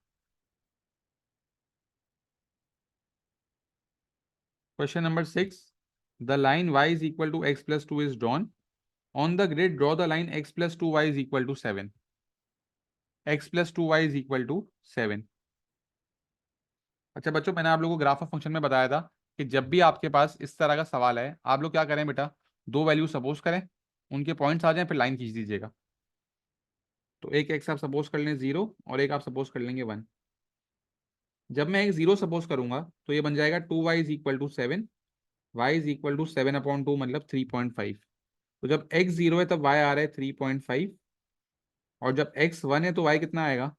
Question number 6, the line y is equal to x plus 2 is drawn on the grid, draw the line x plus 2y is equal to 7, x plus 2y is equal to 7। अच्छा बच्चों, मैंने आप लोगों को ग्राफ ऑफ फंक्शन में बताया था कि जब भी आपके पास इस तरह का सवाल है, आप लोग क्या करें बेटा, दो वैल्यू सपोज करें, उनके पॉइंट्स आ जाएं, फिर लाइन खींच दीजिएगा। तो एक एक्स आप सपोज कर लें 0 और एक आप सपोज कर लेंगे 1। जब मैं एक 0 सपोज करूंगा तो ये बन जाएगा 2y is equal to 7, y is equal to 7/2 मतलब 3.5। तो जब x 0 है तब y आ रहा है 3.5, और जब x 1 है तो y कितना आएगा,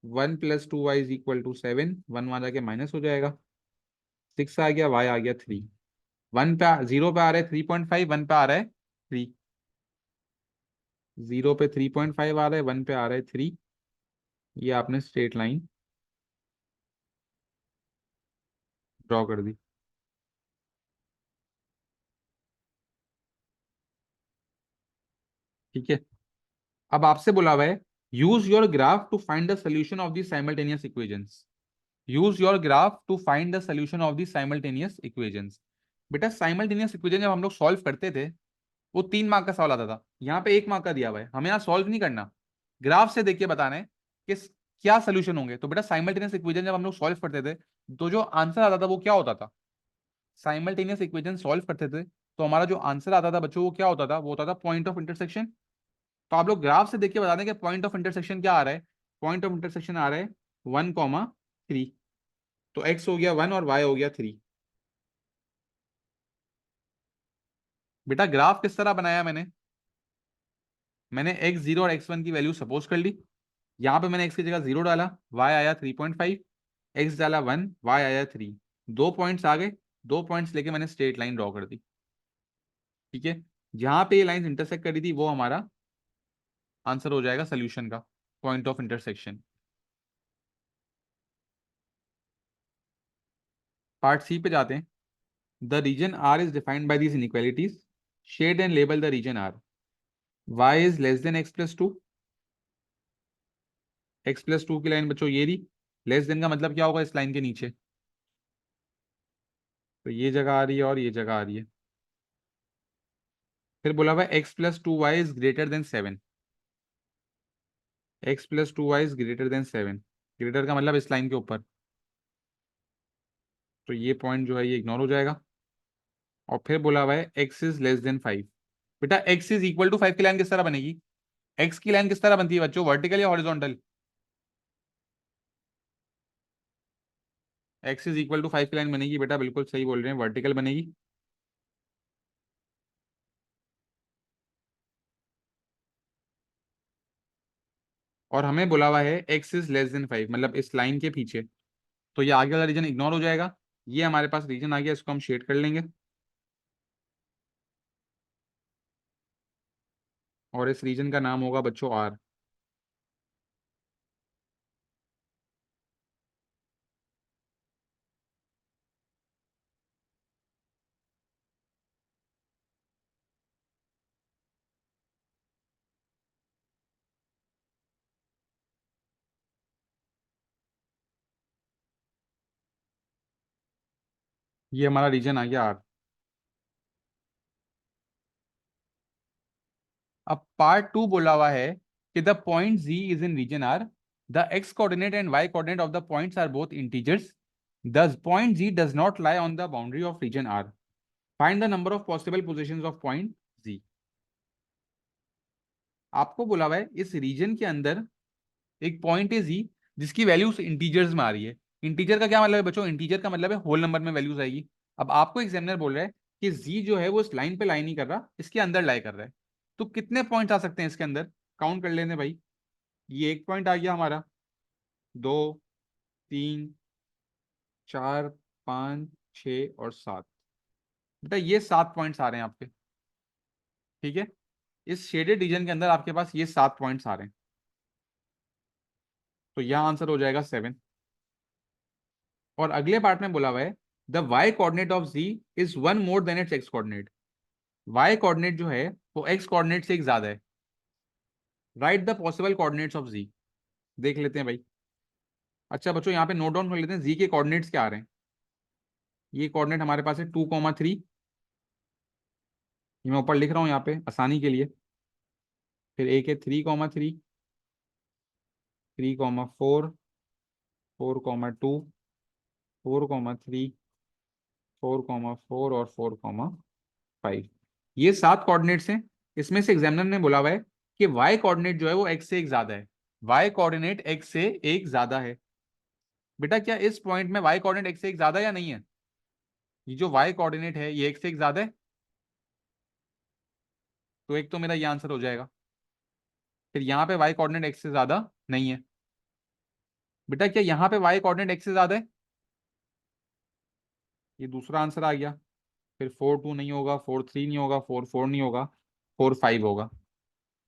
1 plus 2y is equal to 7, 1 वहां जाके माइनस हो जाएगा, 6 आ गया, y आ गया 3। 1 पे 0 पे आ रहा है 3.5, 1 पे आ रहा है 3। 0 पे 3.5 आ रहा है, 1 पे आ रहा है 3। ये आपने स्ट्रेट लाइन ड्रॉ कर दी। ठीक है, अब आपसे बोला हुआ है use your graph to find the solution of the simultaneous equations. Use your graph to find the solution of the simultaneous equations. बेटा साइमल्टेनियस इक्वेशन जब हम लोग सॉल्व करते थे, वो 3 मार्क का सवाल आता था, यहाँ पे 1 मार्क का दिया हुआ है, हमें यहाँ सॉल्व नहीं करना, ग्राफ से देखिए बताना है कि क्या सोल्यूशन होंगे। तो बेटा साइमल्टेनियस इक्वेशन जब हम लोग सॉल्व करते थे, तो जो आंसर आता था वो क्या होता था, साइमल्टेनियस इक्वेशन सॉल्व करते थे तो हमारा जो आंसर आता था बच्चों, वो क्या होता था, वो होता था पॉइंट ऑफ इंटरसेक्शन। तो आप लोग ग्राफ से देखिए बता दें कि पॉइंट ऑफ इंटरसेक्शन क्या आ रहा है, पॉइंट ऑफ इंटरसेक्शन आ रहा है 1,3। तो एक्स हो गया 1 और वाई हो गया 3। बेटा ग्राफ किस तरह बनाया मैंने एक्स 0 और x 1 की वैल्यू सपोज कर ली, यहाँ पे मैंने एक्स की जगह 0 डाला, वाई आया 3.5, एक्स डाला 1, वाई आया 3। दो पॉइंट्स आ गए, दो पॉइंट्स लेके मैंने स्ट्रेट लाइन ड्रॉ कर दी। ठीक है, जहां पे ये लाइन इंटरसेक्ट करी थी वो हमारा आंसर हो जाएगा सोल्यूशन का, point of intersection. Part C पे जाते हैं। The region R is defined by these inequalities, shade and label the region R. Y is less than X plus two, X plus two की लाइन बच्चों ये रही, लेस देन का मतलब क्या होगा, इस लाइन के नीचे, तो ये जगह आ रही है और ये जगह आ रही है। फिर बोला हुआ X plus two Y is greater than 7, X plus two Y is greater than 7, greater का मतलब इस लाइन के ऊपर, तो ये पॉइंट जो है ये इग्नोर हो जाएगा। और फिर बोला हुआ है एक्स इज लेस देन 5। बेटा एक्स इज इक्वल टू 5 की लाइन किस तरह बनेगी, एक्स की लाइन किस तरह बनती है बच्चों, वर्टिकल या horizontal? X is equal to 5 की लाइन बनेगी बेटा, बिल्कुल सही बोल रहे हैं, वर्टिकल बनेगी। और हमें बोला हुआ है एक्स इज लेस देन 5 मतलब इस लाइन के पीछे, तो ये आगे वाला रीजन इग्नोर हो जाएगा। ये हमारे पास रीजन आ गया, इसको हम शेड कर लेंगे और इस रीजन का नाम होगा बच्चों आर। ये हमारा रीजन आ गया आर। अब पार्ट टू बोला हुआ है कि the point G is in region R, the X coordinate and Y coordinate of the points are both integers, the point G does not lie on the boundary of region R, find the number of possible positions of point G. आपको बोला हुआ है इस रीजन के अंदर एक पॉइंट है जी जिसकी वैल्यूज इंटीजर्स में आ रही है। इंटीजर का क्या मतलब है बच्चों? इंटीजर का मतलब है होल नंबर में वैल्यूज आएगी। अब आपको एग्जामिनर बोल रहा है कि जी जो है वो इस लाइन पे लाई नहीं कर रहा, इसके अंदर लाई कर रहा है। तो कितने पॉइंट आ सकते हैं इसके अंदर? काउंट कर लेने भाई। ये एक पॉइंट आ गया हमारा, दो, तीन, चार, पाँच, छ और सात। बेटा ये 7 पॉइंट्स आ रहे हैं आपके, ठीक है। इस शेडेड रीजन के अंदर आपके पास ये 7 पॉइंट्स आ रहे हैं, तो यह आंसर हो जाएगा 7। और अगले पार्ट में बोला हुआ है the Y coordinate of G is one more than its X coordinate. Y coordinate जो है वो एक्स कोऑर्डिनेट से एक ज्यादा है। Write the possible coordinates of G. देख लेते हैं भाई। अच्छा बच्चों यहाँ पे नोट डाउन कर लेते हैं जी के कोऑर्डिनेट्स क्या आ रहे हैं। ये कोऑर्डिनेट हमारे पास है 2,3। मैं ऊपर लिख रहा हूँ यहाँ पे आसानी के लिए। फिर एक है 3,3, 3,4, 4,2, 4,3, 4,4 और 4,5। ये 7 कोऑर्डिनेट्स हैं। इसमें से एग्जामिनर ने बोला हुआ है कि वाई कोऑर्डिनेट जो है वो एक्स से एक ज्यादा है। वाई कोऑर्डिनेट एक्स से एक ज्यादा है। बेटा क्या इस पॉइंट में वाई कोऑर्डिनेट एक्स से एक ज्यादा है या नहीं है? ये जो वाई कोऑर्डिनेट है ये एक्स से एक ज्यादा है, तो एक तो मेरा ये आंसर हो जाएगा। फिर यहाँ पे वाई कोऑर्डिनेट एक्स से ज्यादा नहीं है। बेटा क्या यहाँ पे वाई कोऑर्डिनेट एक्स से ज्यादा है? ये दूसरा आंसर आ गया। फिर 4,2 नहीं होगा, 4,3 नहीं होगा, 4,4 नहीं होगा, 4,5 होगा।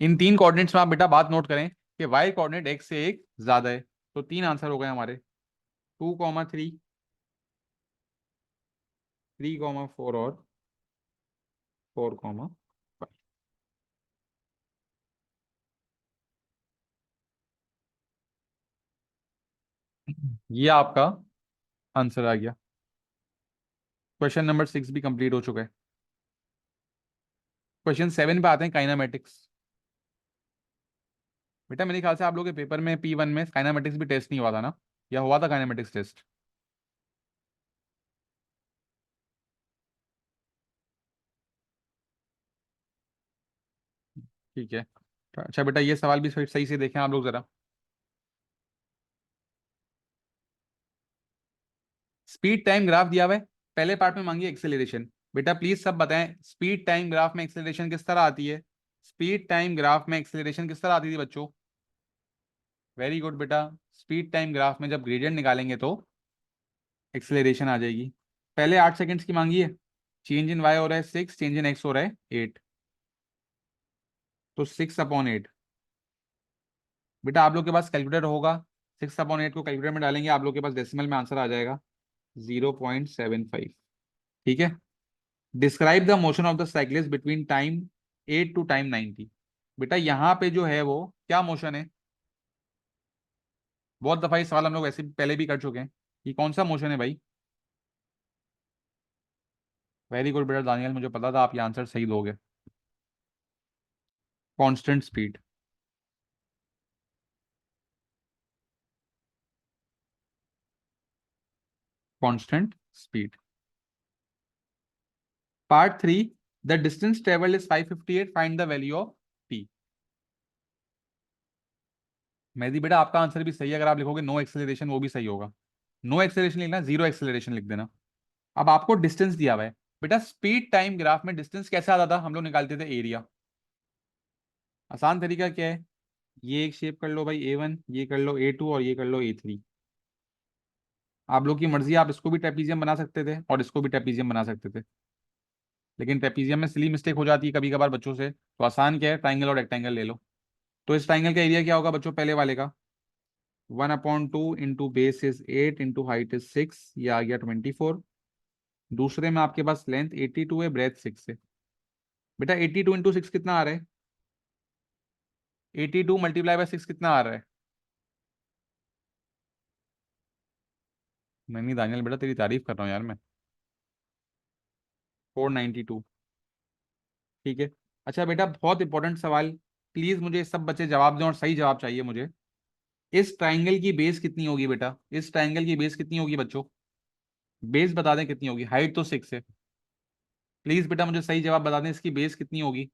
इन तीन कोऑर्डिनेट्स में आप बेटा बात नोट करें कि वाई कोऑर्डिनेट एक्स से एक ज्यादा है। तो तीन आंसर हो गए हमारे, 2,3, 3,4 और 4,5। ये आपका आंसर आ गया। क्वेश्चन नंबर 6 भी कंप्लीट हो चुका है। क्वेश्चन 7 पे आते हैं, काइनामेटिक्स। बेटा मेरे ख्याल से आप लोग के पेपर में P1 में काइनामेटिक्स भी टेस्ट नहीं हुआ था ना, या हुआ था काइनामेटिक्स टेस्ट? ठीक है। अच्छा बेटा ये सवाल भी सही सही से देखें आप लोग जरा। स्पीड टाइम ग्राफ दिया हुआ है, पहले पार्ट में मांगी एक्सेलरेशन। बेटा प्लीज सब बताएं स्पीड टाइम ग्राफ में एक्सेलरेशन किस तरह आती है? स्पीड टाइम ग्राफ में एक्सेलरेशन किस तरह आती थी बच्चों? वेरी गुड बेटा। स्पीड टाइम ग्राफ में जब ग्रेडियंट निकालेंगे तो एक्सेलरेशन आ जाएगी। पहले 8 सेकंड्स की मांगी है, चेंज इन वाई हो रहा है 6, चेंज इन एक्स हो रहा है 8, तो 6/8। बेटा आप लोग के पास कैलकुलेटर होगा, 6/8 को कैलकुलेटर में डालेंगे, आप लोग के पास डेसिमल में आंसर आ जाएगा 0.75। ठीक है। Describe the motion of the cyclist between time 8 to time 90। बेटा यहाँ पे जो है वो क्या मोशन है? बहुत दफा ये सवाल हम लोग वैसे भी पहले भी कर चुके हैं। ये कौन सा मोशन है भाई? वेरी गुड बेटा दानियल, मुझे पता था आप ये आंसर सही दोगे। Constant speed. Constant speed. Part 3, the distance travelled is 558, find the value of T. Mehdi बेटा आपका आंसर भी सही है, अगर आप लिखोगे नो एक्सेलरेशन वो भी सही होगा। नो एक्सेलरेशन लिखना, जीरो एक्सेलरेशन लिख देना। अब आपको डिस्टेंस दिया हुआ है। बेटा स्पीड टाइम ग्राफ में डिस्टेंस कैसे आता था? हम लोग निकालते थे एरिया। आसान तरीका क्या है? ये एक शेप कर लो भाई A1, ये कर लो A2 और ये कर लो A3। आप लोग की मर्जी, आप इसको भी ट्रेपीजियम बना सकते थे और इसको भी ट्रेपीजियम बना सकते थे, लेकिन ट्रेपीजियम में सिली मिस्टेक हो जाती है कभी कभार बच्चों से, तो आसान क्या है, ट्राइंगल और रेक्टेंगल ले लो। तो इस ट्राइंगल का एरिया क्या होगा बच्चों, पहले वाले का 1/2 into base is 8 into height is 6, ये आ गया 24। दूसरे में आपके पास लेंथ 82 है, ब्रेथ 6 है। बेटा 82 इंटू 6 कितना आ रहा है, 82 मल्टीप्लाई बाय 6 कितना आ रहा है। नहीं नहीं दानियल बेटा, तेरी तारीफ कर रहा हूँ यार मैं। 492। ठीक है। अच्छा बेटा, बहुत इंपॉर्टेंट सवाल, प्लीज मुझे सब बच्चे जवाब दें और सही जवाब चाहिए मुझे। इस ट्राइंगल की बेस कितनी होगी बेटा, इस ट्राइंगल की बेस कितनी होगी बच्चों, बेस बता दें कितनी होगी, हाइट तो 6 है। प्लीज बेटा मुझे सही जवाब बता दें, इसकी बेस कितनी होगी।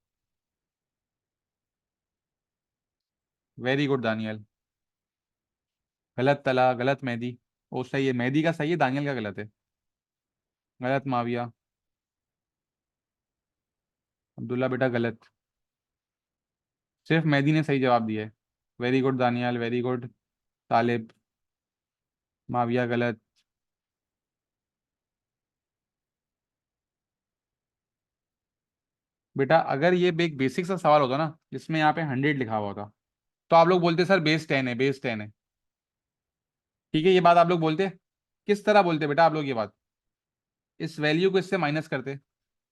Very good Daniyal. गलत तला, गलत मेहदी। ओ सही है, मेहदी का सही है, दानियल का गलत है। गलत माविया। अब्दुल्ला बेटा गलत। सिर्फ मेहदी ने सही जवाब दिया है। Very good Daniyal, very good. Talib. Mavia गलत। बेटा अगर ये एक बेसिक सा सवाल होता ना जिसमें यहाँ पे 100 लिखा हुआ था, तो आप लोग बोलते सर बेस 10 है, बेस 10 है। ठीक है, ये बात आप लोग बोलते, किस तरह बोलते बेटा आप लोग ये बात, इस वैल्यू को इससे माइनस करते।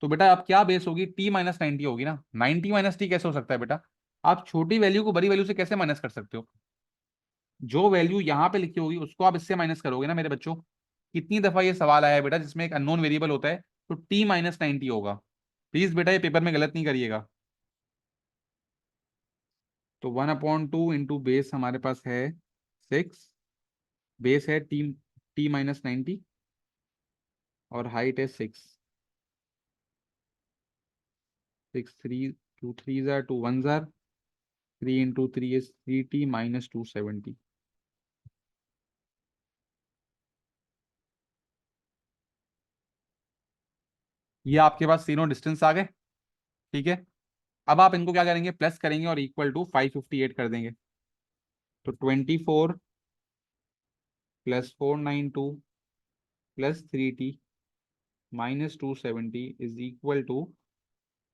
तो बेटा अब क्या बेस होगी, t-90 होगी ना, 90 - t कैसे हो सकता है बेटा, आप छोटी वैल्यू को बड़ी वैल्यू से कैसे माइनस कर सकते हो। जो वैल्यू यहाँ पे लिखी होगी उसको आप इससे माइनस करोगे ना मेरे बच्चों। कितनी दफा ये सवाल आया है बेटा जिसमें एक अननोन वेरिएबल होता है, तो t-90 होगा। प्लीज बेटा ये पेपर में गलत नहीं करिएगा। तो 1/2 इंटू बेस हमारे पास है 6, बेस है t-90 और हाइट है 6। 6 3 2 3 jar 2 1 jar, 3 into 3 is 3t - 270। ये आपके पास तीनों डिस्टेंस आ गए। ठीक है। अब आप इनको क्या करेंगे, प्लस करेंगे और इक्वल टू 558 कर देंगे। तो 24 +492 +3t - 270 इज इक्वल टू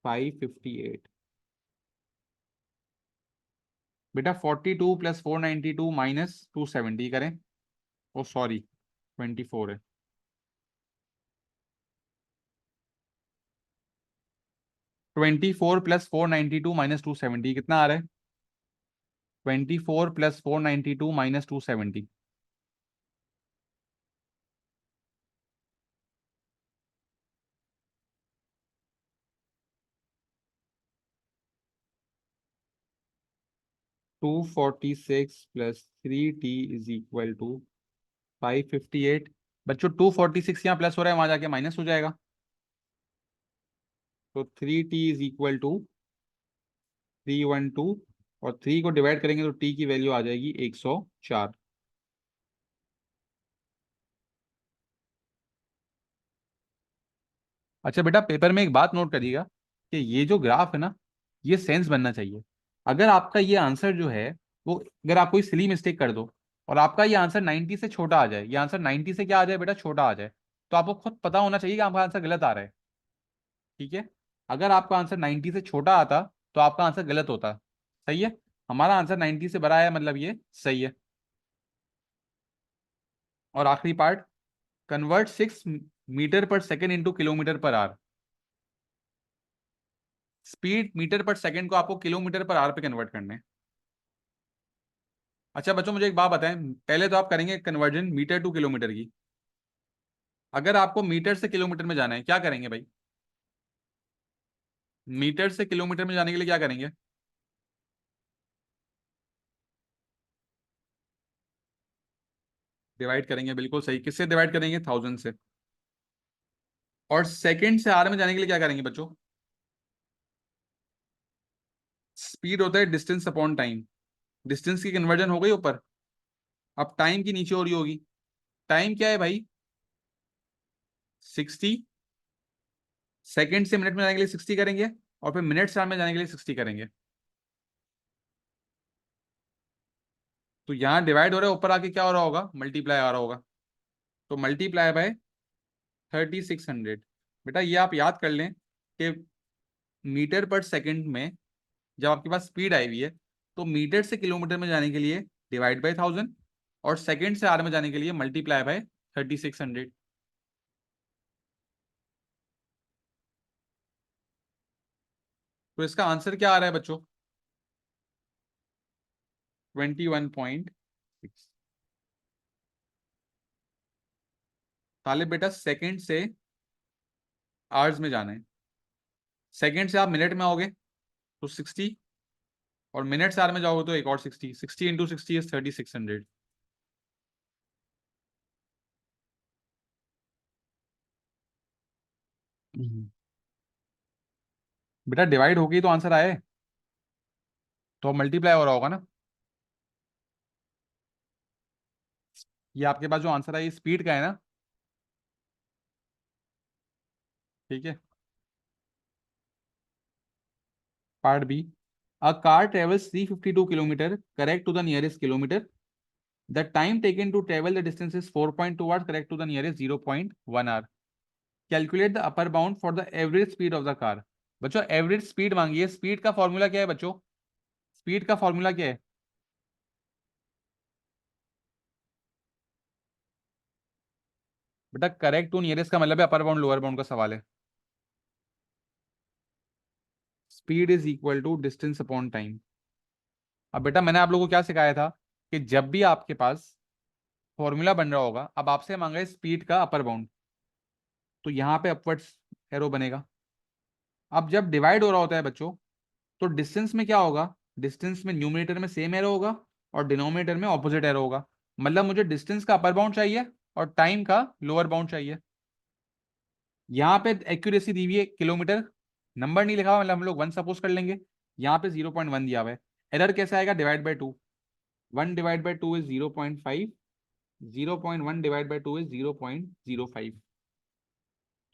558। बेटा 42 +492 -270 करें। ओ सॉरी, 24 है। 24 +492 -270 कितना आ रहा है, 24 +492 -270। 246 +3t इज इक्वल टू 558। बच्चों 246 यहाँ प्लस हो रहा है, वहां जाके माइनस हो जाएगा। तो 3t इज इक्वल टू 312, और 3 को डिवाइड करेंगे तो t की वैल्यू आ जाएगी 104। अच्छा बेटा, पेपर में एक बात नोट करिएगा कि ये जो ग्राफ है ना, ये सेंस बनना चाहिए। अगर आपका ये आंसर जो है, वो अगर आप कोई सिली मिस्टेक कर दो और आपका ये आंसर 90 से छोटा आ जाए, ये आंसर 90 से क्या आ जाए बेटा, छोटा आ जाए, तो आपको खुद पता होना चाहिए कि आपका आंसर गलत आ रहा है। ठीक है। अगर आपका आंसर 90 से छोटा आता तो आपका आंसर गलत होता। सही है। हमारा आंसर 90 से बड़ा है, मतलब ये सही है। और आखिरी पार्ट, कन्वर्ट 6 मीटर पर सेकेंड इंटू किलोमीटर पर आर। स्पीड मीटर पर सेकंड को आपको किलोमीटर पर आर पे कन्वर्ट करना है। अच्छा बच्चों मुझे एक बात बताएं, पहले तो आप करेंगे कन्वर्जन मीटर टू किलोमीटर की। अगर आपको मीटर से किलोमीटर में जाना है क्या करेंगे भाई, मीटर से किलोमीटर में जाने के लिए क्या करेंगे, डिवाइड करेंगे, बिल्कुल सही। किससे डिवाइड करेंगे, 1000 से। और सेकंड से आर में जाने के लिए क्या करेंगे बच्चों, स्पीड होता है डिस्टेंस अपॉन टाइम, डिस्टेंस की कन्वर्जन हो गई ऊपर, अब टाइम की नीचे हो रही होगी। टाइम क्या है भाई, 60। सेकंड से मिनट में जाने के लिए 60 करेंगे, और फिर मिनट से आर में जाने के लिए 60 करेंगे। तो यहाँ डिवाइड हो रहा है, ऊपर आके क्या हो रहा होगा, मल्टीप्लाई आ रहा होगा। तो मल्टीप्लाई बाय 3600। बेटा ये आप याद कर लें कि मीटर पर सेकंड में जब आपके पास स्पीड आई हुई है तो मीटर से किलोमीटर में जाने के लिए डिवाइड बाय 1000 और सेकंड से आर में जाने के लिए मल्टीप्लाई बाय 3600। तो इसका आंसर क्या आ रहा है बच्चों? 21.6। ताले बेटा सेकंड से आवर्स में जाना है। सेकंड से आप मिनट में आओगे तो 60, और मिनट से आवर में जाओगे तो एक और 60। 60 इंटू 60 इज 3600। बेटा डिवाइड होगी तो आंसर आए, तो मल्टीप्लाई हो रहा होगा ना। ये आपके पास जो आंसर है ये स्पीड का है ना। ठीक है। Part B. A car travels 352 kilometre correct to the nearest kilometre. The time taken to travel the distance is 4.2 hours correct to the nearest 0.1 hour. Calculate the upper bound for the average speed of the car. बच्चों एवरेज स्पीड मांगी है। स्पीड का फॉर्मूला क्या है बच्चों? स्पीड का फॉर्मूला क्या है? बेटा करेक्ट टू नियरेस्ट का मतलब है अपर बाउंड लोअर बाउंड का सवाल है। Speed is equal to distance upon time. अब बेटा मैंने आप लोगों को क्या सिखाया था कि जब भी आपके पास फॉर्मूला बन रहा होगा, अब आपसे मांगा है स्पीड का अपर बाउंड, तो यहाँ पे अपवर्ड्स एरो बनेगा। अब जब डिवाइड हो रहा होता है बच्चों तो डिस्टेंस में क्या होगा? डिस्टेंस में न्यूमरेटर में सेम एरो होगा और डिनोमिनेटर में ऑपोजिट एरो होगा। मतलब मुझे डिस्टेंस का अपर बाउंड चाहिए और टाइम का लोअर बाउंड चाहिए। यहाँ पे एक्यूरेसी दी हुई है किलोमीटर, नंबर नहीं लिखा हुआ, मतलब हम लोग 1 सपोज कर लेंगे। यहाँ पे 0.1 दिया हुआ है। एरर कैसे आएगा? Divide by 2। 1 divide by 2 is 0.5। 0.1 divide by 2 is 0.05।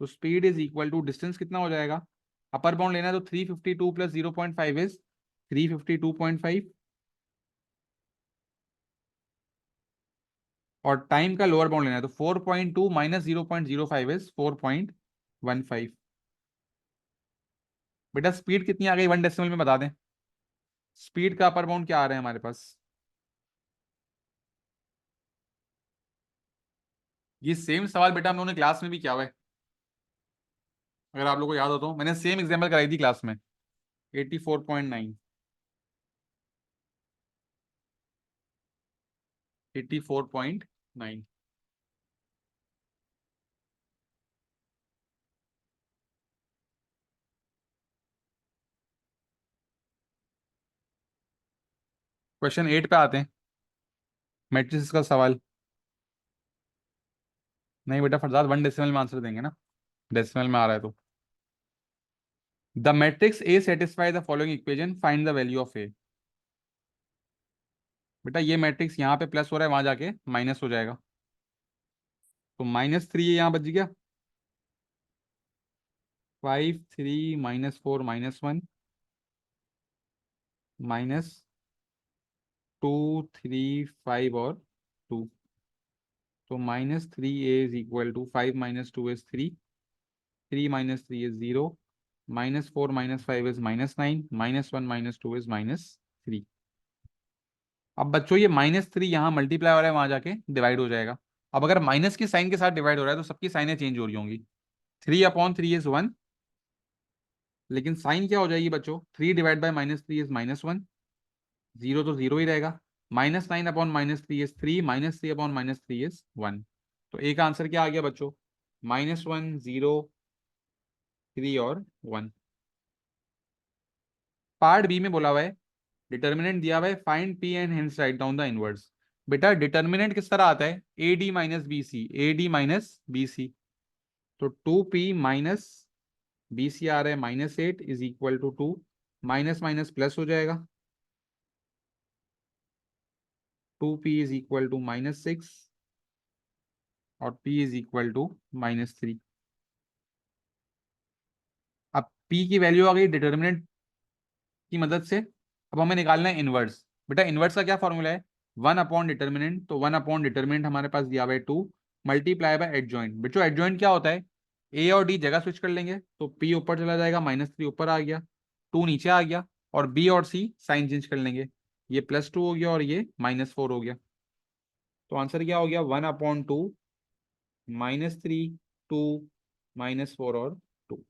तो speed is equal to distance कितना हो जाएगा? अपर बाउंड लेना है तो 352 प्लस 0.5 इज 352.5, और टाइम का लोअर बाउंड लेना है तो 4.2 माइनस 0.05 इज 4.15। बेटा स्पीड कितनी आ गई 1 डेसिमल में बता दें। स्पीड का अपर बाउंड क्या आ रहा है हमारे पास? ये सेम सवाल बेटा हम लोगों ने क्लास में भी किया हुआ है, अगर आप लोगों को याद हो तो मैंने सेम एग्जाम्पल कराई थी क्लास में। 84.9। 84.9। क्वेश्चन 8 पे आते हैं, मैट्रिक्स का सवाल। नहीं बेटा फरजाद 1 डेसिमल में आंसर देंगे ना, डेसिमल में आ रहा है तो। The matrix A satisfy the following equation, find the value of A. बेटा ये मैट्रिक्स यहाँ पे प्लस हो रहा है, वहां जाके माइनस हो जाएगा, तो -3 यहाँ बच गया। 5 3 -4 -1 -2 3 5 और 2। तो -3a is equal to 5 -2 is 3। 3 -3 is 0। -4 -5 is -9। -1 -2 is -3। अब बच्चों ये -3 यहाँ मल्टीप्लाई हो रहा है, वहां जाके डिवाइड हो जाएगा। अब अगर माइनस की साइन के साथ डिवाइड हो रहा है तो सबकी साइनें चेंज हो रही होंगी। 3/3 इज 1, लेकिन साइन क्या हो जाएगी बच्चों? 3 डिवाइड बाई -3 इज -1। 0 तो 0 ही रहेगा। -9/-3 इज 3। -3/-3 इज 1। तो एक आंसर क्या आ गया बच्चों? -1 0 3 और 1। पार्ट बी में बोला हुआ है डिटर्मिनेंट दिया हुआ है, find P and hence write down the inverse. बेटा डिटर्मिनेंट किस तरह आता है? A D minus B C, A D minus B C. तो 2p माइनस बी सी आ रहा है -8 is equal to 2। Minus minus plus हो जाएगा। 2p इज इक्वल टू -6 और p इज इक्वल टू -3। अब p की वैल्यू आ गई डिटर्मिनेंट की मदद से। अब हमें निकालना है इनवर्स। बेटा इनवर्स का क्या फॉर्मूला है? 1/डिटर्मिनेंट, तो 1/डिटर्मिनेंट हमारे पास दिया हुआ है 2 मल्टीप्लाई बाय एडजॉइंट। बच्चों एडजॉइंट क्या होता है, ए और डी जगह स्विच कर लेंगे तो पी ऊपर चला जाएगा, -3 ऊपर आ गया, 2 नीचे आ गया, और बी और सी साइन चेंज कर लेंगे, ये +2 हो गया और ये -4 हो गया। तो आंसर क्या हो गया, 1/2, -3, 2, -4 और 2।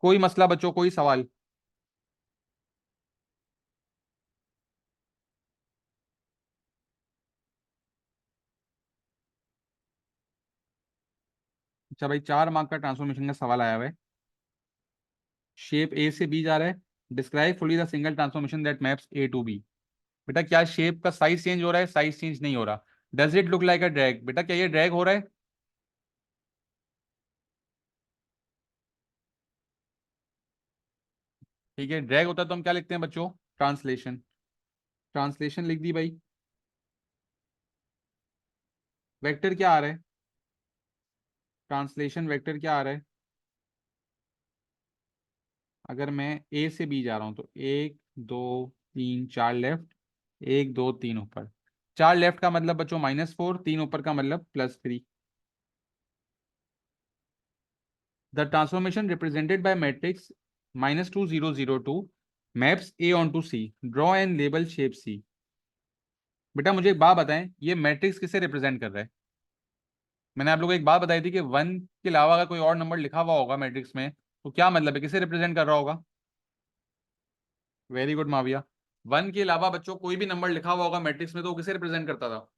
कोई मसला बच्चों, कोई सवाल? अच्छा भाई, 4 मार्क का ट्रांसफॉर्मेशन का सवाल आया हुआ है। शेप ए से बी जा रहा है। Describe fully the single transformation that maps A to B. बेटा क्या शेप का साइज चेंज हो रहा है? साइज चेंज नहीं हो रहा। Does it look like a drag? बेटा क्या ये ड्रैग हो रहा है? ठीक है, ड्रैग होता है तो हम क्या लिखते हैं बच्चों, ट्रांसलेशन। ट्रांसलेशन लिख दी भाई। वेक्टर क्या आ रहा है? ट्रांसलेशन वेक्टर क्या आ रहा है? अगर मैं ए से बी जा रहा हूं तो 1 2 3 4 लेफ्ट, 1 2 3 ऊपर। 4 लेफ्ट का मतलब बच्चों -4, 3 ऊपर का मतलब +3। The transformation represented by matrix -2 0 0 2 maps A onto C, draw and label shape C. बेटा मुझे एक बात बताएं, ये मैट्रिक्स किसे रिप्रेजेंट कर रहा है? मैंने आप लोगों को एक बात बताई थी कि 1 के अलावा अगर कोई और नंबर लिखा हुआ होगा मैट्रिक्स में तो क्या मतलब है, किसे रिप्रेजेंट कर रहा होगा? Very good Muawiya. 1 के अलावा बच्चों कोई भी नंबर लिखा हुआ होगा मैट्रिक्स में तो वो किसे रिप्रेजेंट करता था?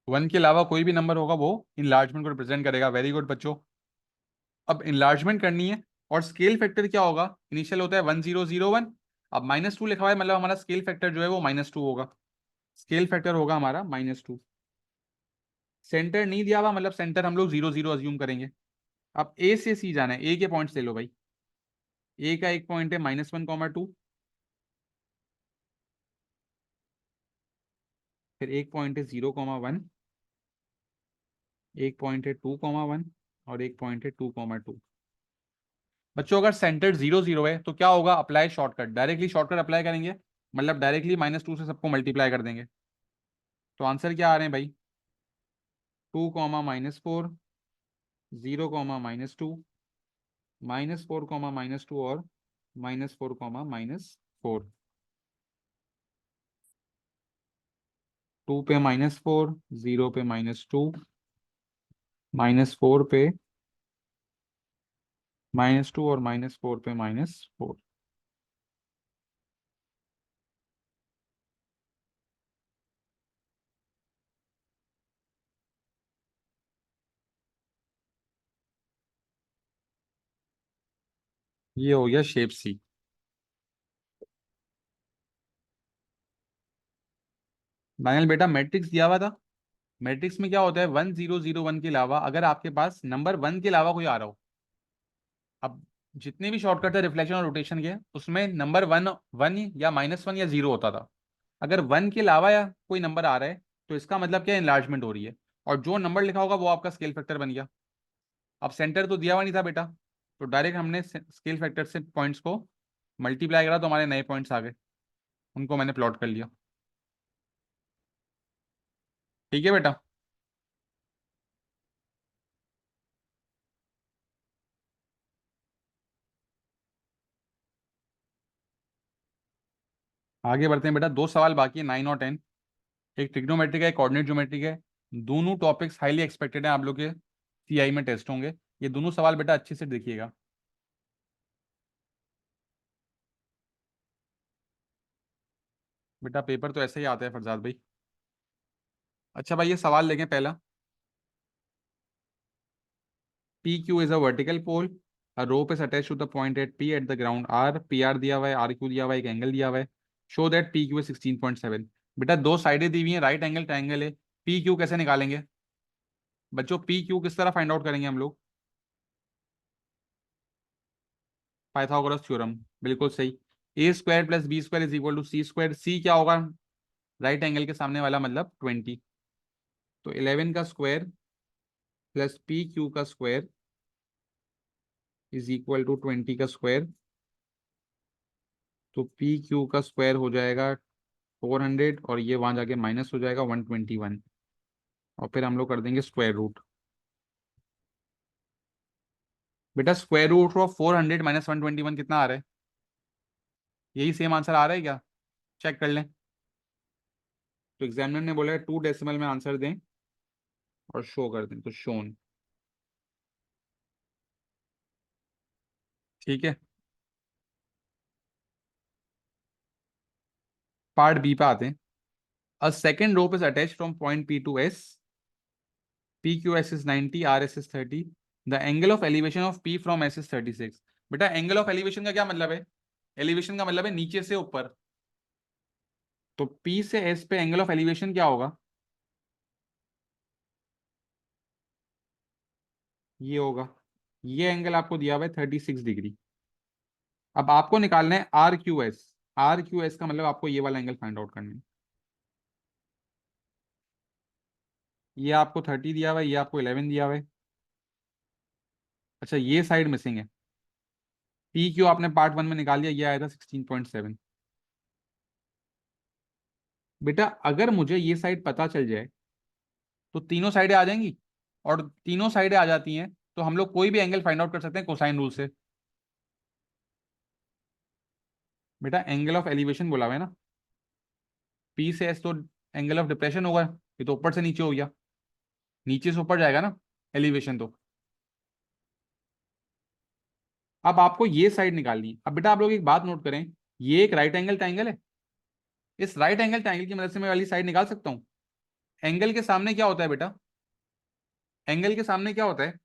1 के अलावा कोई भी नंबर होगा वो इनलार्जमेंट को रिप्रेजेंट करेगा। वेरी गुड बच्चों। अब इनलार्जमेंट करनी है, और स्केल फैक्टर क्या होगा, इनिशियल होता है 1001। अब -2 लिखा हुआ है मतलब हमारा स्केल फैक्टर जो है वो -2 होगा। स्केल फैक्टर होगा हमारा -2। सेंटर नहीं दिया हुआ मतलब सेंटर हम लोग 0 0 अज्यूम करेंगे। अब ए से सी जाना है, ए के पॉइंट्स ले लो भाई। ए का एक पॉइंट है -1, 2। फिर एक पॉइंट है 0, 1। एक पॉइंट है 2, 1। और एक पॉइंट है 2, 2। बच्चों अगर सेंटर 0 0 है तो क्या होगा, apply shortcut, directly shortcut apply करेंगे, मतलब डायरेक्टली -2 से सबको मल्टीप्लाई कर देंगे। तो आंसर क्या आ रहे हैं भाई, 2, -4, 0, -2, -4, -2 और -4, -4। 2 पे -4, 0 पे -2, -4 पे -2 और -4 पे -4। ये हो गया शेप सी। दानियल बेटा मैट्रिक्स दिया हुआ था। मैट्रिक्स में क्या होता है, 1001 के अलावा अगर आपके पास नंबर 1 के अलावा कोई आ रहा हो। अब जितने भी शॉर्टकट है रिफ्लेक्शन और रोटेशन के, उसमें नंबर 1 1 या -1 या 0 होता था। अगर 1 के अलावा या कोई नंबर आ रहा है तो इसका मतलब क्या, इनलार्जमेंट हो रही है, और जो नंबर लिखा होगा वो आपका स्केल फैक्टर बन गया। अब सेंटर तो दिया हुआ नहीं था बेटा, तो डायरेक्ट हमने स्केल फैक्टर से पॉइंट्स को मल्टीप्लाई करा तो हमारे नए पॉइंट्स आ गए, उनको मैंने प्लॉट कर लिया। ठीक है बेटा। आगे बढ़ते हैं बेटा, 2 सवाल बाकी है, 9 और 10। एक ट्रिग्नोमेट्री का, एक कोऑर्डिनेट ज्योमेट्री का है। दोनों टॉपिक्स हाईली एक्सपेक्टेड है आप लोग के सीआई में टेस्ट होंगे। ये दोनों सवाल बेटा अच्छे से देखिएगा। बेटा पेपर तो ऐसे ही आता है फरजाद भाई। अच्छा भाई, ये सवाल देखें पहला। P Q is a vertical pole, a rope is attach to the point at P at the ground R, P R दिया हुआ है, आर क्यू दिया हुआ है, एक एंगल दिया हुआ है। Show that P Q is 16.7। बेटा दो साइडें दी हुई हैं, राइट एंगल ट्राइंगल है। पी क्यू कैसे निकालेंगे बच्चों, पी क्यू किस तरह फाइंड आउट करेंगे हम लोग? पाइथागोरस थ्योरम, बिल्कुल सही। A² + B² = C²। सी क्या होगा, राइट एंगल के सामने वाला मतलब 20। तो 11 का स्क्वायर प्लस पी क्यू का स्क्वायर इज इक्वल टू 20 का स्क्वायर, तो पी क्यू का स्क्वायर हो जाएगा 400 और ये वहां जाके माइनस हो जाएगा 121, और फिर हम लोग कर देंगे स्क्वायर रूट। बेटा स्क्वायर रूट ऑफ 400 माइनस 121 कितना आ रहा है? यही सेम आंसर आ रहा है क्या? चेक कर लें। तो एग्जामिनर ने बोला है 2 डेसिमल में आंसर दें और शो कर दें, तो शोन। ठीक है, पार्ट बी पे आते हैं। A second rope is attach from point P to S, P Q S is 90, R S is 30, the angle of elevation of P from S is 36। बेटा एंगल ऑफ एलिवेशन का क्या मतलब है? एलिवेशन का मतलब है नीचे से ऊपर, तो पी से एस पे एंगल ऑफ एलिवेशन क्या होगा? ये होगा। ये एंगल आपको दिया हुआ है 36 डिग्री। अब आपको निकालना है R Q S. R Q S का मतलब आपको ये वाला एंगल फाइंड आउट करना है। ये आपको 30 दिया हुआ है, ये आपको 11 दिया हुआ है। अच्छा ये साइड मिसिंग है। पी क्यू आपने पार्ट वन में निकाल लिया, ये आया था 16.7। बेटा अगर मुझे ये साइड पता चल जाए तो तीनों साइडें आ जाएंगी, और तीनों साइडें आ जाती हैं तो हम लोग कोई भी एंगल फाइंड आउट कर सकते हैं कोसाइन रूल से। बेटा एंगल ऑफ एलिवेशन बोला हुआ है ना, पी से एस तो एंगल ऑफ डिप्रेशन होगा, ये तो ऊपर से नीचे हो गया, नीचे से ऊपर जाएगा ना एलिवेशन तो। अब आपको ये साइड निकालनी है। अब बेटा आप लोग एक बात नोट करें, ये एक राइट एंगल ट्राइंगल है। इस राइट एंगल ट्राइंगल की मदद से मैं वाली साइड निकाल सकता हूँ। एंगल के सामने क्या होता है बेटा? एंगल के सामने क्या होता है?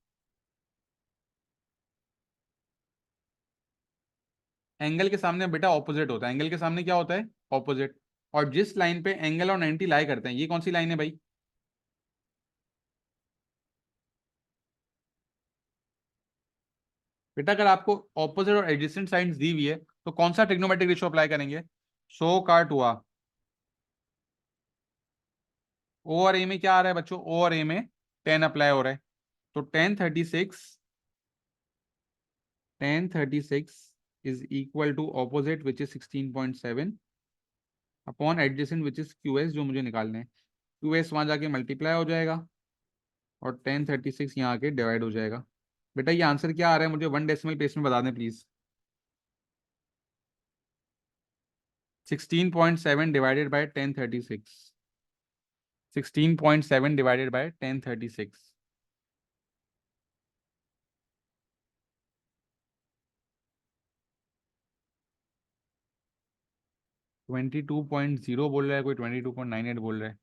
एंगल के सामने बेटा ऑपोजिट होता है। एंगल के सामने क्या होता है? ऑपोजिट। और जिस लाइन पे एंगल और 90 लाई करते हैं, ये कौन सी लाइन है भाई? बेटा अगर आपको ऑपोजिट और एडजेसेंट साइड्स दी हुई है तो कौन सा ट्रिग्नोमेट्रिक रेशियो अप्लाई करेंगे? सो काट हुआ। ओ और ए में क्या आ रहा है बच्चों? ओ और ए में 10 अप्लाई हो रहा है, तो 1036 is equal to opposite which is 16.7 upon adjacent which is Q S, जो मुझे निकालना है। क्यू एस वहां जाके मल्टीप्लाई हो जाएगा और 1036 यहाँ आके डिवाइड हो जाएगा। बेटा ये आंसर क्या आ रहा है मुझे 1 डेसिमल प्लेस में बता दें please. 16.7 divided by 1036। 16.7 divided by 1036। 22.0 बोल रहा है कोई, 22.98 बोल रहा है।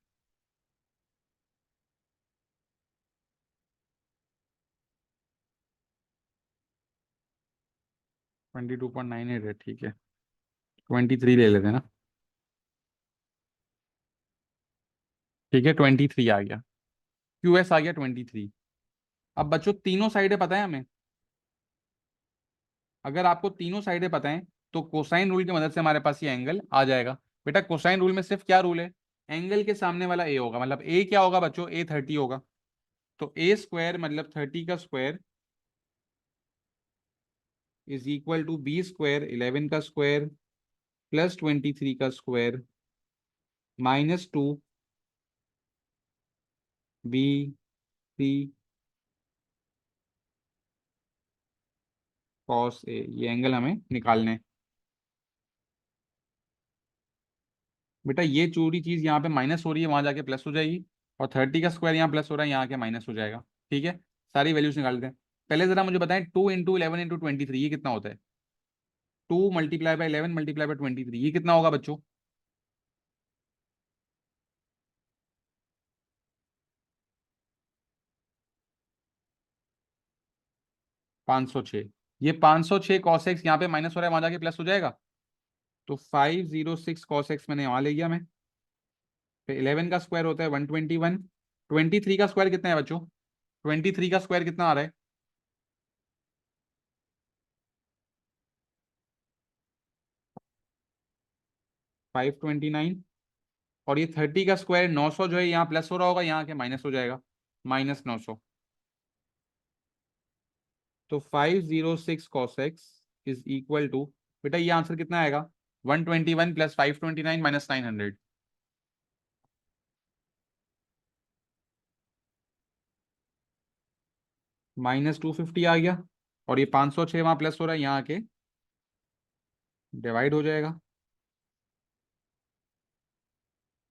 22.98 है, ठीक है। 23 ले लेते हैं ना। ठीक है 23 आ गया, क्यू एस आ गया 23। अब बच्चों तीनों साइडें पता है हमें। अगर आपको तीनों साइडें पता है तो कोसाइन रूल की मदद से हमारे पास ये एंगल आ जाएगा। बेटा कोसाइन रूल में सिर्फ क्या रूल है? एंगल के सामने वाला ए होगा, मतलब ए क्या होगा बच्चों? ए 30 होगा। तो ए स्क्वायर मतलब 30 का square is equal to B square 11 का स्क्वायर प्लस 23 का square -2 B C cos A. ये एंगल हमें निकालने हैं। बेटा ये चोरी चीज यहाँ पे माइनस हो रही है, वहां जाके प्लस हो जाएगी, और 30 का स्क्वायर यहाँ प्लस हो रहा है, यहाँ आके माइनस हो जाएगा। ठीक है, सारी वैल्यूज निकाल देते हैं। पहले जरा मुझे बताएं 2 × 11 × 23 ये कितना होता है? 2 × 11 × 23 ये कितना होगा बच्चों? 506। ये 506 कॉस एक्स यहाँ पे माइनस हो रहा है, वहां जाके प्लस हो जाएगा, तो 506 कॉस एक्स मैंने वहां ले गया मैं। फिर 11 का स्क्वायर होता है 121। 23 का स्क्वायर कितना है बच्चों? 23 का स्क्वायर कितना आ रहा है? 529। और ये 30 का स्क्वायर 900 जो है यहाँ प्लस हो रहा होगा, यहाँ के माइनस हो जाएगा, -900। तो 506 cos x is equal to, बेटा ये आंसर कितना आएगा, 121 प्लस 529 माइनस 900, -250 आ गया। और ये 506 वहां प्लस हो रहा है, यहाँ आके डिवाइड हो जाएगा।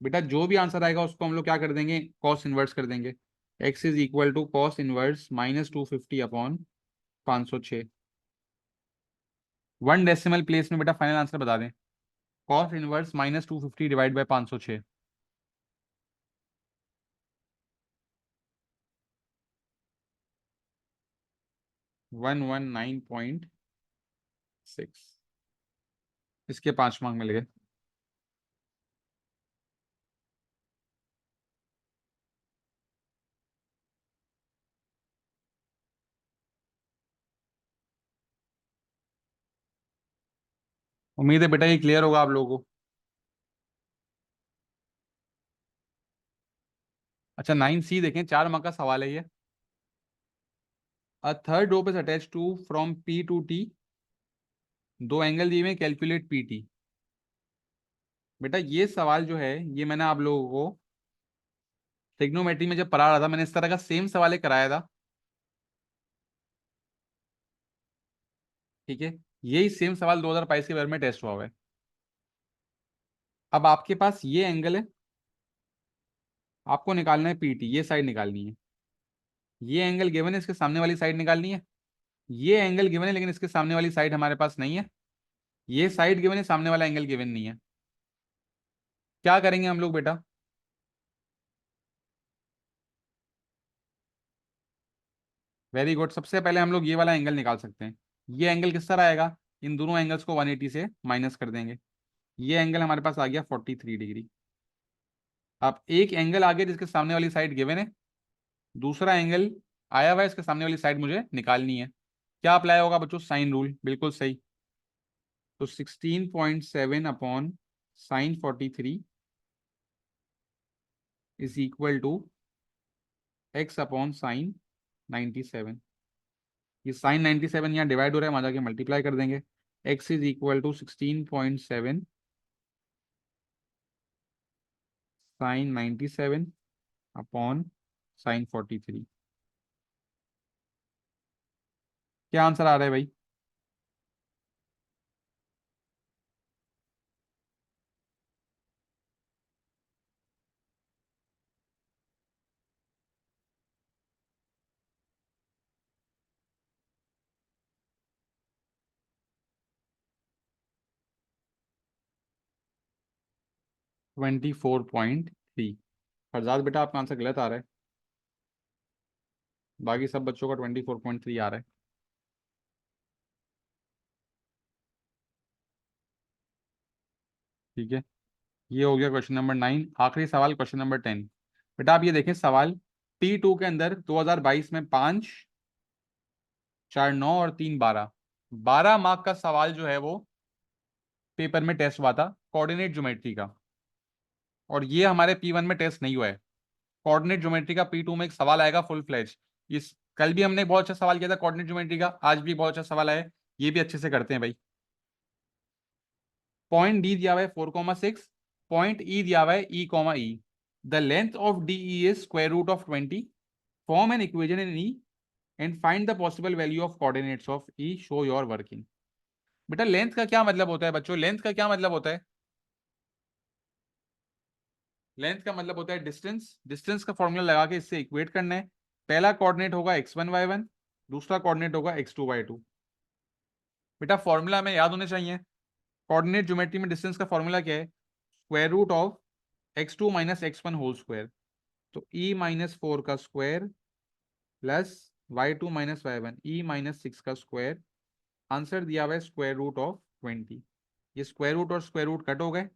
बेटा जो भी आंसर आएगा उसको हम लोग क्या कर देंगे, कॉस इनवर्स कर देंगे। x is equal to cos inverse -250 upon 506। One decimal place में बेटा फाइनल आंसर बता दें, कॉस इनवर्स -250 डिवाइड बाय 506। 119.6। इसके 5 मार्क मिल गए। उम्मीद है बेटा ये क्लियर होगा आप लोगों को। अच्छा 9C देखें, 4 मार्क का सवाल है ये। A third rope is attach to from P to T, दो एंगल दिए हुए, कैलकुलेट PT। बेटा ये सवाल जो है ये मैंने आप लोगों को ट्रिग्नोमेट्री में जब पढ़ा रहा था, मैंने इस तरह का सेम सवाल एक कराया था। ठीक है, यही सेम सवाल 2022 के बारे में टेस्ट हुआ हुआ है। अब आपके पास ये एंगल है, आपको निकालना है PT, ये साइड निकालनी है। ये एंगल गिवन है, इसके सामने वाली साइड निकालनी है। ये एंगल गिवन है लेकिन इसके सामने वाली साइड हमारे पास नहीं है। ये साइड गिवन है, सामने वाला एंगल गिवन नहीं है। क्या करेंगे हम लोग बेटा, वेरी गुड। सबसे पहले हम लोग ये वाला एंगल निकाल सकते हैं। ये एंगल किस तरह आएगा, इन दोनों एंगल्स को 180 से माइनस कर देंगे। ये एंगल हमारे पास आ गया 43 डिग्री। अब एक एंगल आ गया जिसके सामने वाली साइड गिवन है, दूसरा एंगल आया हुआ है, इसके सामने वाली साइड मुझे निकालनी है। क्या अप्लाई होगा बच्चों, साइन रूल, बिल्कुल सही। तो 16.7 upon sine 43 is equal to x upon sine 97। ये साइन 97 यहाँ डिवाइड हो रहा है, वहां जाके मल्टीप्लाई कर देंगे। X is equal to 16.7 sine 97 upon sine 43। क्या आंसर आ रहा है भाई, 24.3। फरजाद बेटा आपका आंसर गलत आ रहा है, बाकी सब बच्चों का 24.3 आ रहा है। ठीक है, ये हो गया क्वेश्चन नंबर 9। आखिरी सवाल क्वेश्चन नंबर 10। बेटा आप ये देखें सवाल, T2 के अंदर 2022 में 5, 4 9 और 3 12, 12 मार्क का सवाल जो है वो पेपर में टेस्ट हुआ था कोऑर्डिनेट ज्योमेट्री का। और ये हमारे P1 में टेस्ट नहीं हुआ है। कोऑर्डिनेट ज्योमेट्री का P2 में एक सवाल आएगा फुल फ्लेज। इस कल भी हमने बहुत अच्छा सवाल किया था कोऑर्डिनेट ज्योमेट्री का, आज भी बहुत अच्छा सवाल आया है। ये भी अच्छे से करते हैं भाई। पॉइंट डी दिया हुआ है 4,6, पॉइंट ई दिया हुआ है E,E। The length of DE is square root of 20। Form an equation in E and find the possible value of coordinates of E, show your working. बेटा लेंथ का क्या मतलब होता है बच्चों, लेंथ का क्या मतलब होता है, लेंथ का मतलब होता है डिस्टेंस। डिस्टेंस का फॉर्मूला लगा के इससे इक्वेट करना है। पहला कोऑर्डिनेट होगा x1 y1, दूसरा कोऑर्डिनेट होगा x2 y2। बेटा फॉर्मूला हमें याद होने चाहिए। कोऑर्डिनेट ज्योमेट्री में डिस्टेंस का फॉर्मूला क्या है, square root of x2 minus x1 whole square. तो E-4 का square plus y2 minus y1, E-6 का स्क्वायर। आंसर दिया हुआ है स्क्वायर रूट ऑफ 20। ये स्क्वायर रूट और स्क्वायर रूट कट हो गए।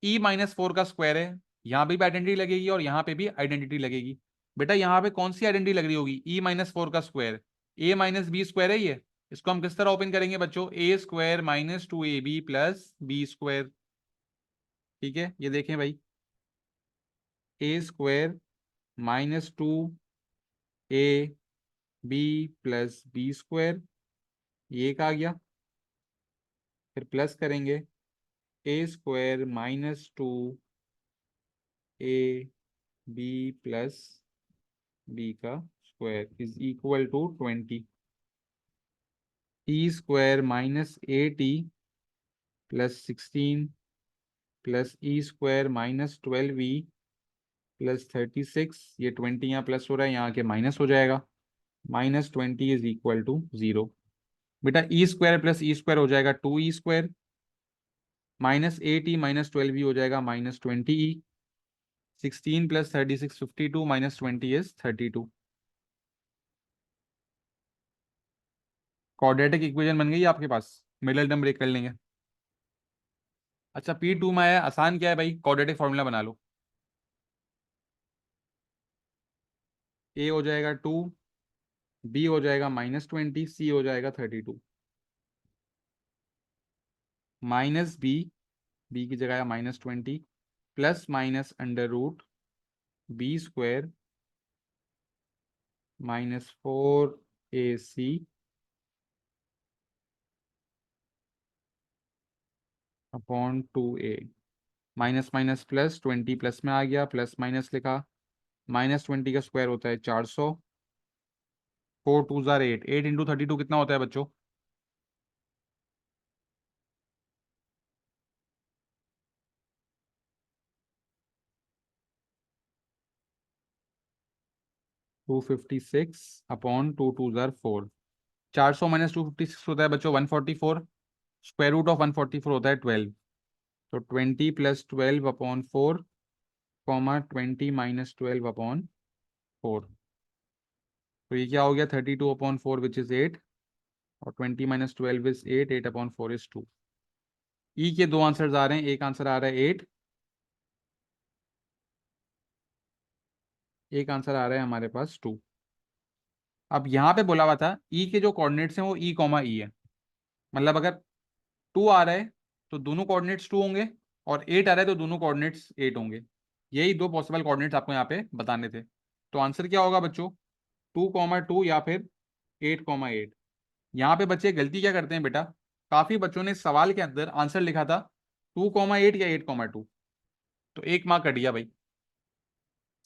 E-4 का स्क्वायर है, यहाँ पे भी आइडेंटिटी लगेगी और यहाँ पे भी आइडेंटिटी लगेगी। बेटा यहाँ पे कौन सी आइडेंटिटी लग रही होगी, E-4 का स्क्वायर, A-B स्क्वायर है ये। इसको हम किस तरह ओपन करेंगे बच्चों, A square minus 2AB plus B square. ठीक है, ये देखें भाई, A square minus 2 A B plus B square, ये एक आ गया। फिर प्लस करेंगे A square minus 2 A B plus B का square is equal to 20। E square minus 8 E plus 16 plus E square minus 12 E plus 36, ये 20 यहाँ प्लस हो रहा है, यहाँ के माइनस हो जाएगा। Minus 20 is equal to 0। बेटा E square plus E square हो जाएगा 2 E square, minus 8 E minus 12 E हो जाएगा minus 20 E. 16 plus 36 52 minus 20 is 32। Quadratic equation बन गई आपके पास, मिडल टर्म ब्रेक कर लेंगे। अच्छा P2 में आया, आसान क्या है भाई, क्वाड्रेटिक फॉर्मूला बना लो। ए हो जाएगा 2, बी हो जाएगा -20, सी हो जाएगा 32। माइनस बी की जगह -20 plus minus under root B square -4AC upon 2A। Minus minus plus, 20 plus में आ गया, प्लस माइनस लिखा, -20 का स्क्वायर होता है 400, 4 2 जार 8, 8 इंटू 32 कितना होता है बच्चों? 256 अपॉन 2 2 जार 4। 400 माइनस 256 होता है बच्चों 144, स्क्वायर रूट ऑफ 144 होता है 12। तो 20 plus 12 upon 4 comma 20 minus 12 upon 4। तो ये क्या हो गया 32 अपॉन 4 विच इज 8, और 20 माइनस 12 इज 8, 8 अपॉन 4 इज 2। ई के दो आंसर्स आ रहे हैं, एक आंसर आ रहा है 8, एक आंसर आ रहा है हमारे पास 2। अब यहाँ पे बोला हुआ था ई के जो कोऑर्डिनेट्स हैं वो ई कॉमा ई है, मतलब अगर 2 आ रहा है तो दोनों कोऑर्डिनेट्स 2 होंगे, और 8 आ रहा है तो दोनों कोऑर्डिनेट्स 8 होंगे। यही दो पॉसिबल कोऑर्डिनेट्स आपको यहाँ पे बताने थे। तो आंसर क्या होगा बच्चों, 2,2 या फिर 8,8। यहाँ पे बच्चे गलती क्या करते हैं बेटा, काफी बच्चों ने सवाल के अंदर आंसर लिखा था 2,8 या 8,2, तो एक मार्क कट गया भाई।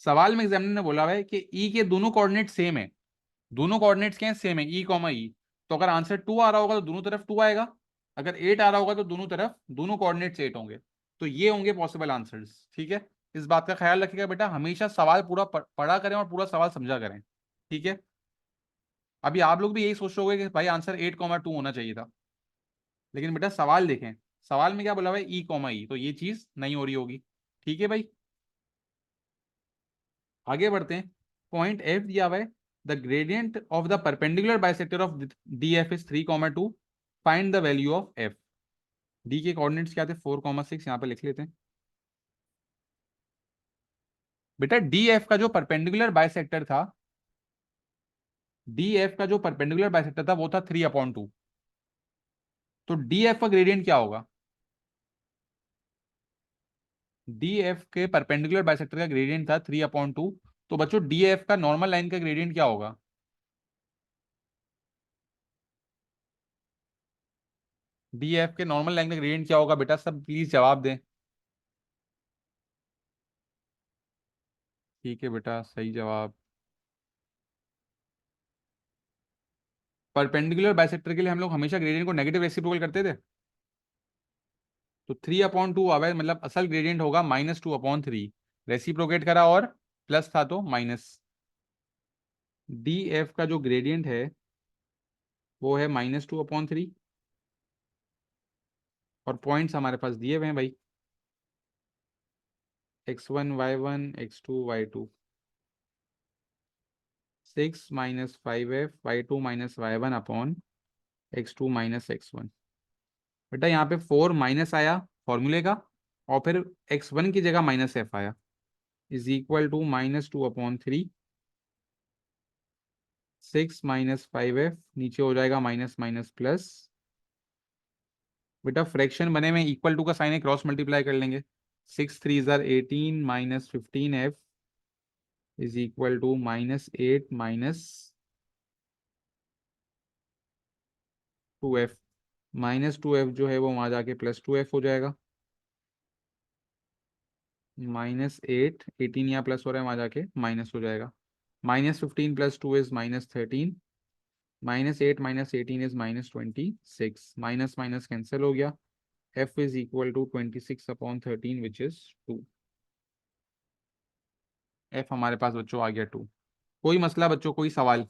सवाल में एग्जामिनर ने बोला हुआ है कि ई के दोनों कोऑर्डिनेट सेम है, दोनों कोऑर्डिनेट्स क्या है, सेम है, ई कॉमा ई। तो अगर आंसर 2 आ रहा होगा तो दोनों तरफ 2 आएगा, अगर 8 आ रहा होगा तो दोनों तरफ दोनों कोऑर्डिनेट्स 8 होंगे। तो ये होंगे पॉसिबल आंसर्स, ठीक है। इस बात का ख्याल रखिएगा बेटा, हमेशा सवाल पूरा पढ़ा करें और पूरा सवाल समझा करें, ठीक है। अभी आप लोग भी यही सोच रहे होगे कि भाई आंसर 8,2 होना चाहिए था, लेकिन बेटा सवाल देखें, सवाल में क्या बोला हुआ है, ई कॉमा ई, तो ये चीज नहीं हो रही होगी, ठीक है भाई। आगे बढ़ते हैं। पॉइंट एफ दिया हुआ है, the gradient of the perpendicular bisector of D F is 3,2, find the value of F. D के कोऑर्डिनेट्स क्या थे, 4,6, यहाँ पे लिख लेते हैं। बेटा डी एफ का जो परपेंडिकुलर बाइसेक्टर था, डी एफ का जो परपेंडिकुलर बाइसेक्टर था वो था 3/2। तो डी एफ का ग्रेडियंट क्या होगा, डी एफ के परपेंडिकुलर बाइसेक्टर का ग्रेडियंट था 3/2। तो बच्चों डी एफ का नॉर्मल लाइन का ग्रेडियंट क्या होगा, डी एफ के नॉर्मल लाइन का ग्रेडियंट क्या होगा बेटा, सब प्लीज जवाब दें। ठीक है बेटा, सही जवाब। परपेंडिकुलर बाइसेक्टर के लिए हम लोग हमेशा ग्रेडियंट को नेगेटिव रेसिप्रोकल करते थे, तो 3/2 आवा है, मतलब असल ग्रेडियंट होगा -2/3। रेसिप्रोकेट करा और प्लस था तो माइनस। डी एफ का जो ग्रेडियंट है वो है -2/3, और पॉइंट्स हमारे पास दिए हुए हैं भाई, x1 y1 x2 y2। 6 - 5f y2 - y1 upon x2 - x1। बेटा यहाँ पे 4 माइनस आया फॉर्मूले का, और फिर x1 की जगह -f आया, इज इक्वल टू -2/3। 6 - 5f नीचे हो जाएगा माइनस माइनस प्लस। बेटा फ्रैक्शन बने में इक्वल टू का साइन है, क्रॉस मल्टीप्लाई कर लेंगे। 6 3 jar 18 -15f is equal to -8 -2f। -2f जो है वो वहां जाके +2f हो जाएगा। -8, 18 यहाँ प्लस हो रहा है, वहां जाके माइनस हो जाएगा। -15 + 2 इज -13। -8 -18 इज -26। माइनस माइनस कैंसिल हो गया। f is equal to 26/13 which is 2। f हमारे पास बच्चों आ गया 2। कोई मसला बच्चों, कोई सवाल?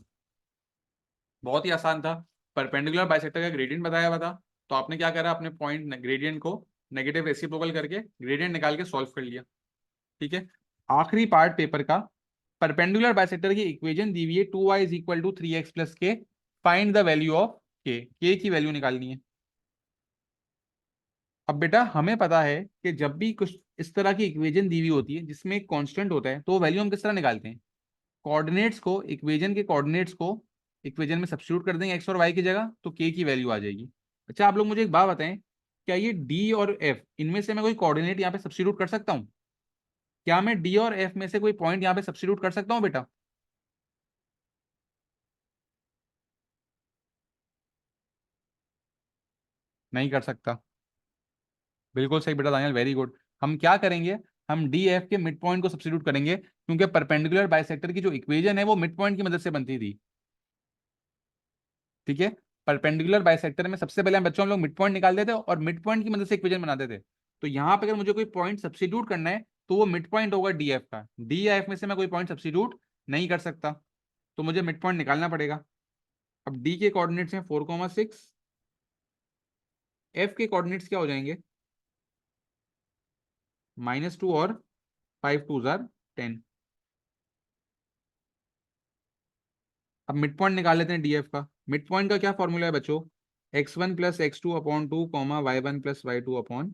बहुत ही आसान था। परपेंडिकुलर बाइसेक्टर का ग्रेडियंट बताया हुआ था, तो आपने क्या करा, अपने पॉइंट ग्रेडियंट को नेगेटिव रेसिप्रोकल करके ग्रेडियंट निकाल के सॉल्व कर लिया। ठीक है, आखिरी पार्ट पेपर का। परपेंडिकुलर बाइसेक्टर की इक्वेशन दी हुई है, 2y is equal to 3x plus K. Find the value of K की वैल्यू निकालनी है। अब बेटा हमें पता है कि जब भी कुछ इस तरह की इक्वेशन दी हुई होती है जिसमें एक कांस्टेंट होता है, तो वो वैल्यू हम किस तरह निकालते हैं? कोऑर्डिनेट्स को, इक्वेशन के कोऑर्डिनेट्स को इक्वेशन में सब्स्टिट्यूट कर देंगे एक्स और वाई की जगह, तो के की वैल्यू आ जाएगी। अच्छा आप लोग मुझे एक बात बताएं, क्या ये डी और एफ, इनमें से मैं कोई कोऑर्डिनेट यहाँ पे सब्स्टिट्यूट कर सकता हूँ? क्या मैं डी और एफ में से कोई पॉइंट यहाँ पे सब्स्टिट्यूट कर सकता हूँ बेटा? नहीं कर सकता। बिल्कुल सही बेटा दानियल, वेरी गुड। हम क्या करेंगे, हम डी एफ के मिड पॉइंट को सब्स्टिट्यूट करेंगे, क्योंकि परपेंडिकुलर बाइसेक्टर की जो इक्वेशन है वो मिड पॉइंट की मदद से बनती थी। ठीक है, परपेंडिकुलर बाइसेक्टर में सबसे पहले हम बच्चों हम लोग मिड पॉइंट निकाल देते और मिड पॉइंट की मदद से इक्वेशन बनाते थे। तो यहाँ पे अगर मुझे कोई पॉइंट सब्स्टिट्यूट करना है, तो वो मिड पॉइंट होगा डी एफ का। डी या एफ में से मैं कोई पॉइंट सब्स्टिट्यूट नहीं कर सकता, तो मुझे मिड पॉइंट निकालना पड़ेगा। अब डी के कोऑर्डिनेट्स हैं 4,6। एफ के कोऑर्डिनेट्स क्या हो जाएंगे? -2 और 5 2 10। अब मिड पॉइंट निकाल लेते हैं डीएफ का। मिड पॉइंट का क्या फॉर्मूला है बच्चों? x1 + x2/2, y1 + y2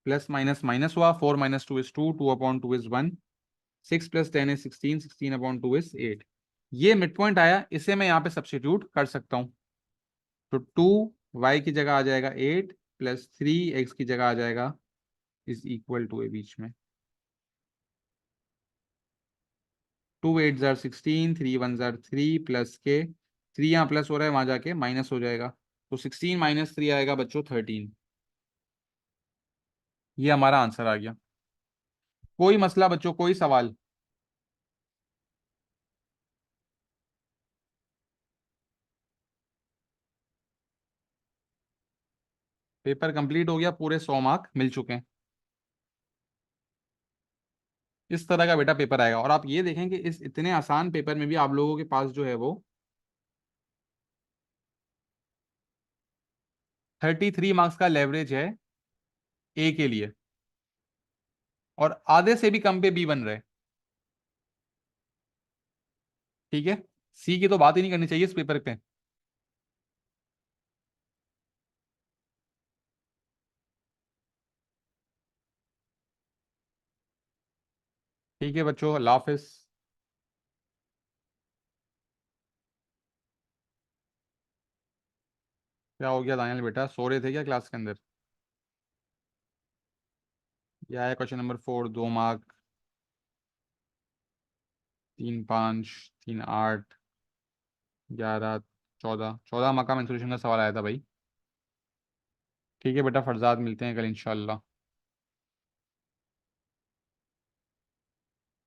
plus minus minus हुआ, 4 - 2 इज 2, 2/2 इज 1, 6 + 10 इज 16, 16/2 इज 8। ये मिड पॉइंट आया, इसे मैं यहाँ पे सब्स्टिट्यूट कर सकता हूँ। तो 2 y की जगह आ जाएगा 8, प्लस 3 x की जगह आ जाएगा इज इक्वल टू, बीच में 2 8 जार 16, 3 1 जार 3 प्लस के 3 यहाँ प्लस हो रहा है, वहां जाके माइनस हो जाएगा। तो 16 - 3 आएगा बच्चों 13। ये हमारा आंसर आ गया। कोई मसला बच्चों, कोई सवाल? पेपर कंप्लीट हो गया, पूरे 100 मार्क मिल चुके हैं। इस तरह का बेटा पेपर आएगा, और आप ये देखें कि इस इतने आसान पेपर में भी आप लोगों के पास जो है वो 33 मार्क्स का लेवरेज है ए के लिए, और आधे से भी कम पे बी बन रहे। ठीक है, सी की तो बात ही नहीं करनी चाहिए इस पेपर पे। ठीक है बच्चों, अल्लाह हाफिज। क्या हो गया दानियल बेटा, सो रहे थे क्या क्लास के अंदर? ये आया क्वेश्चन नंबर 4, 2 मार्क, 3 5, 3 8, 11, 14 मार्क का मेंसुरेशन का सवाल आया था भाई। ठीक है बेटा फरजाद, मिलते हैं कल इंशाल्लाह।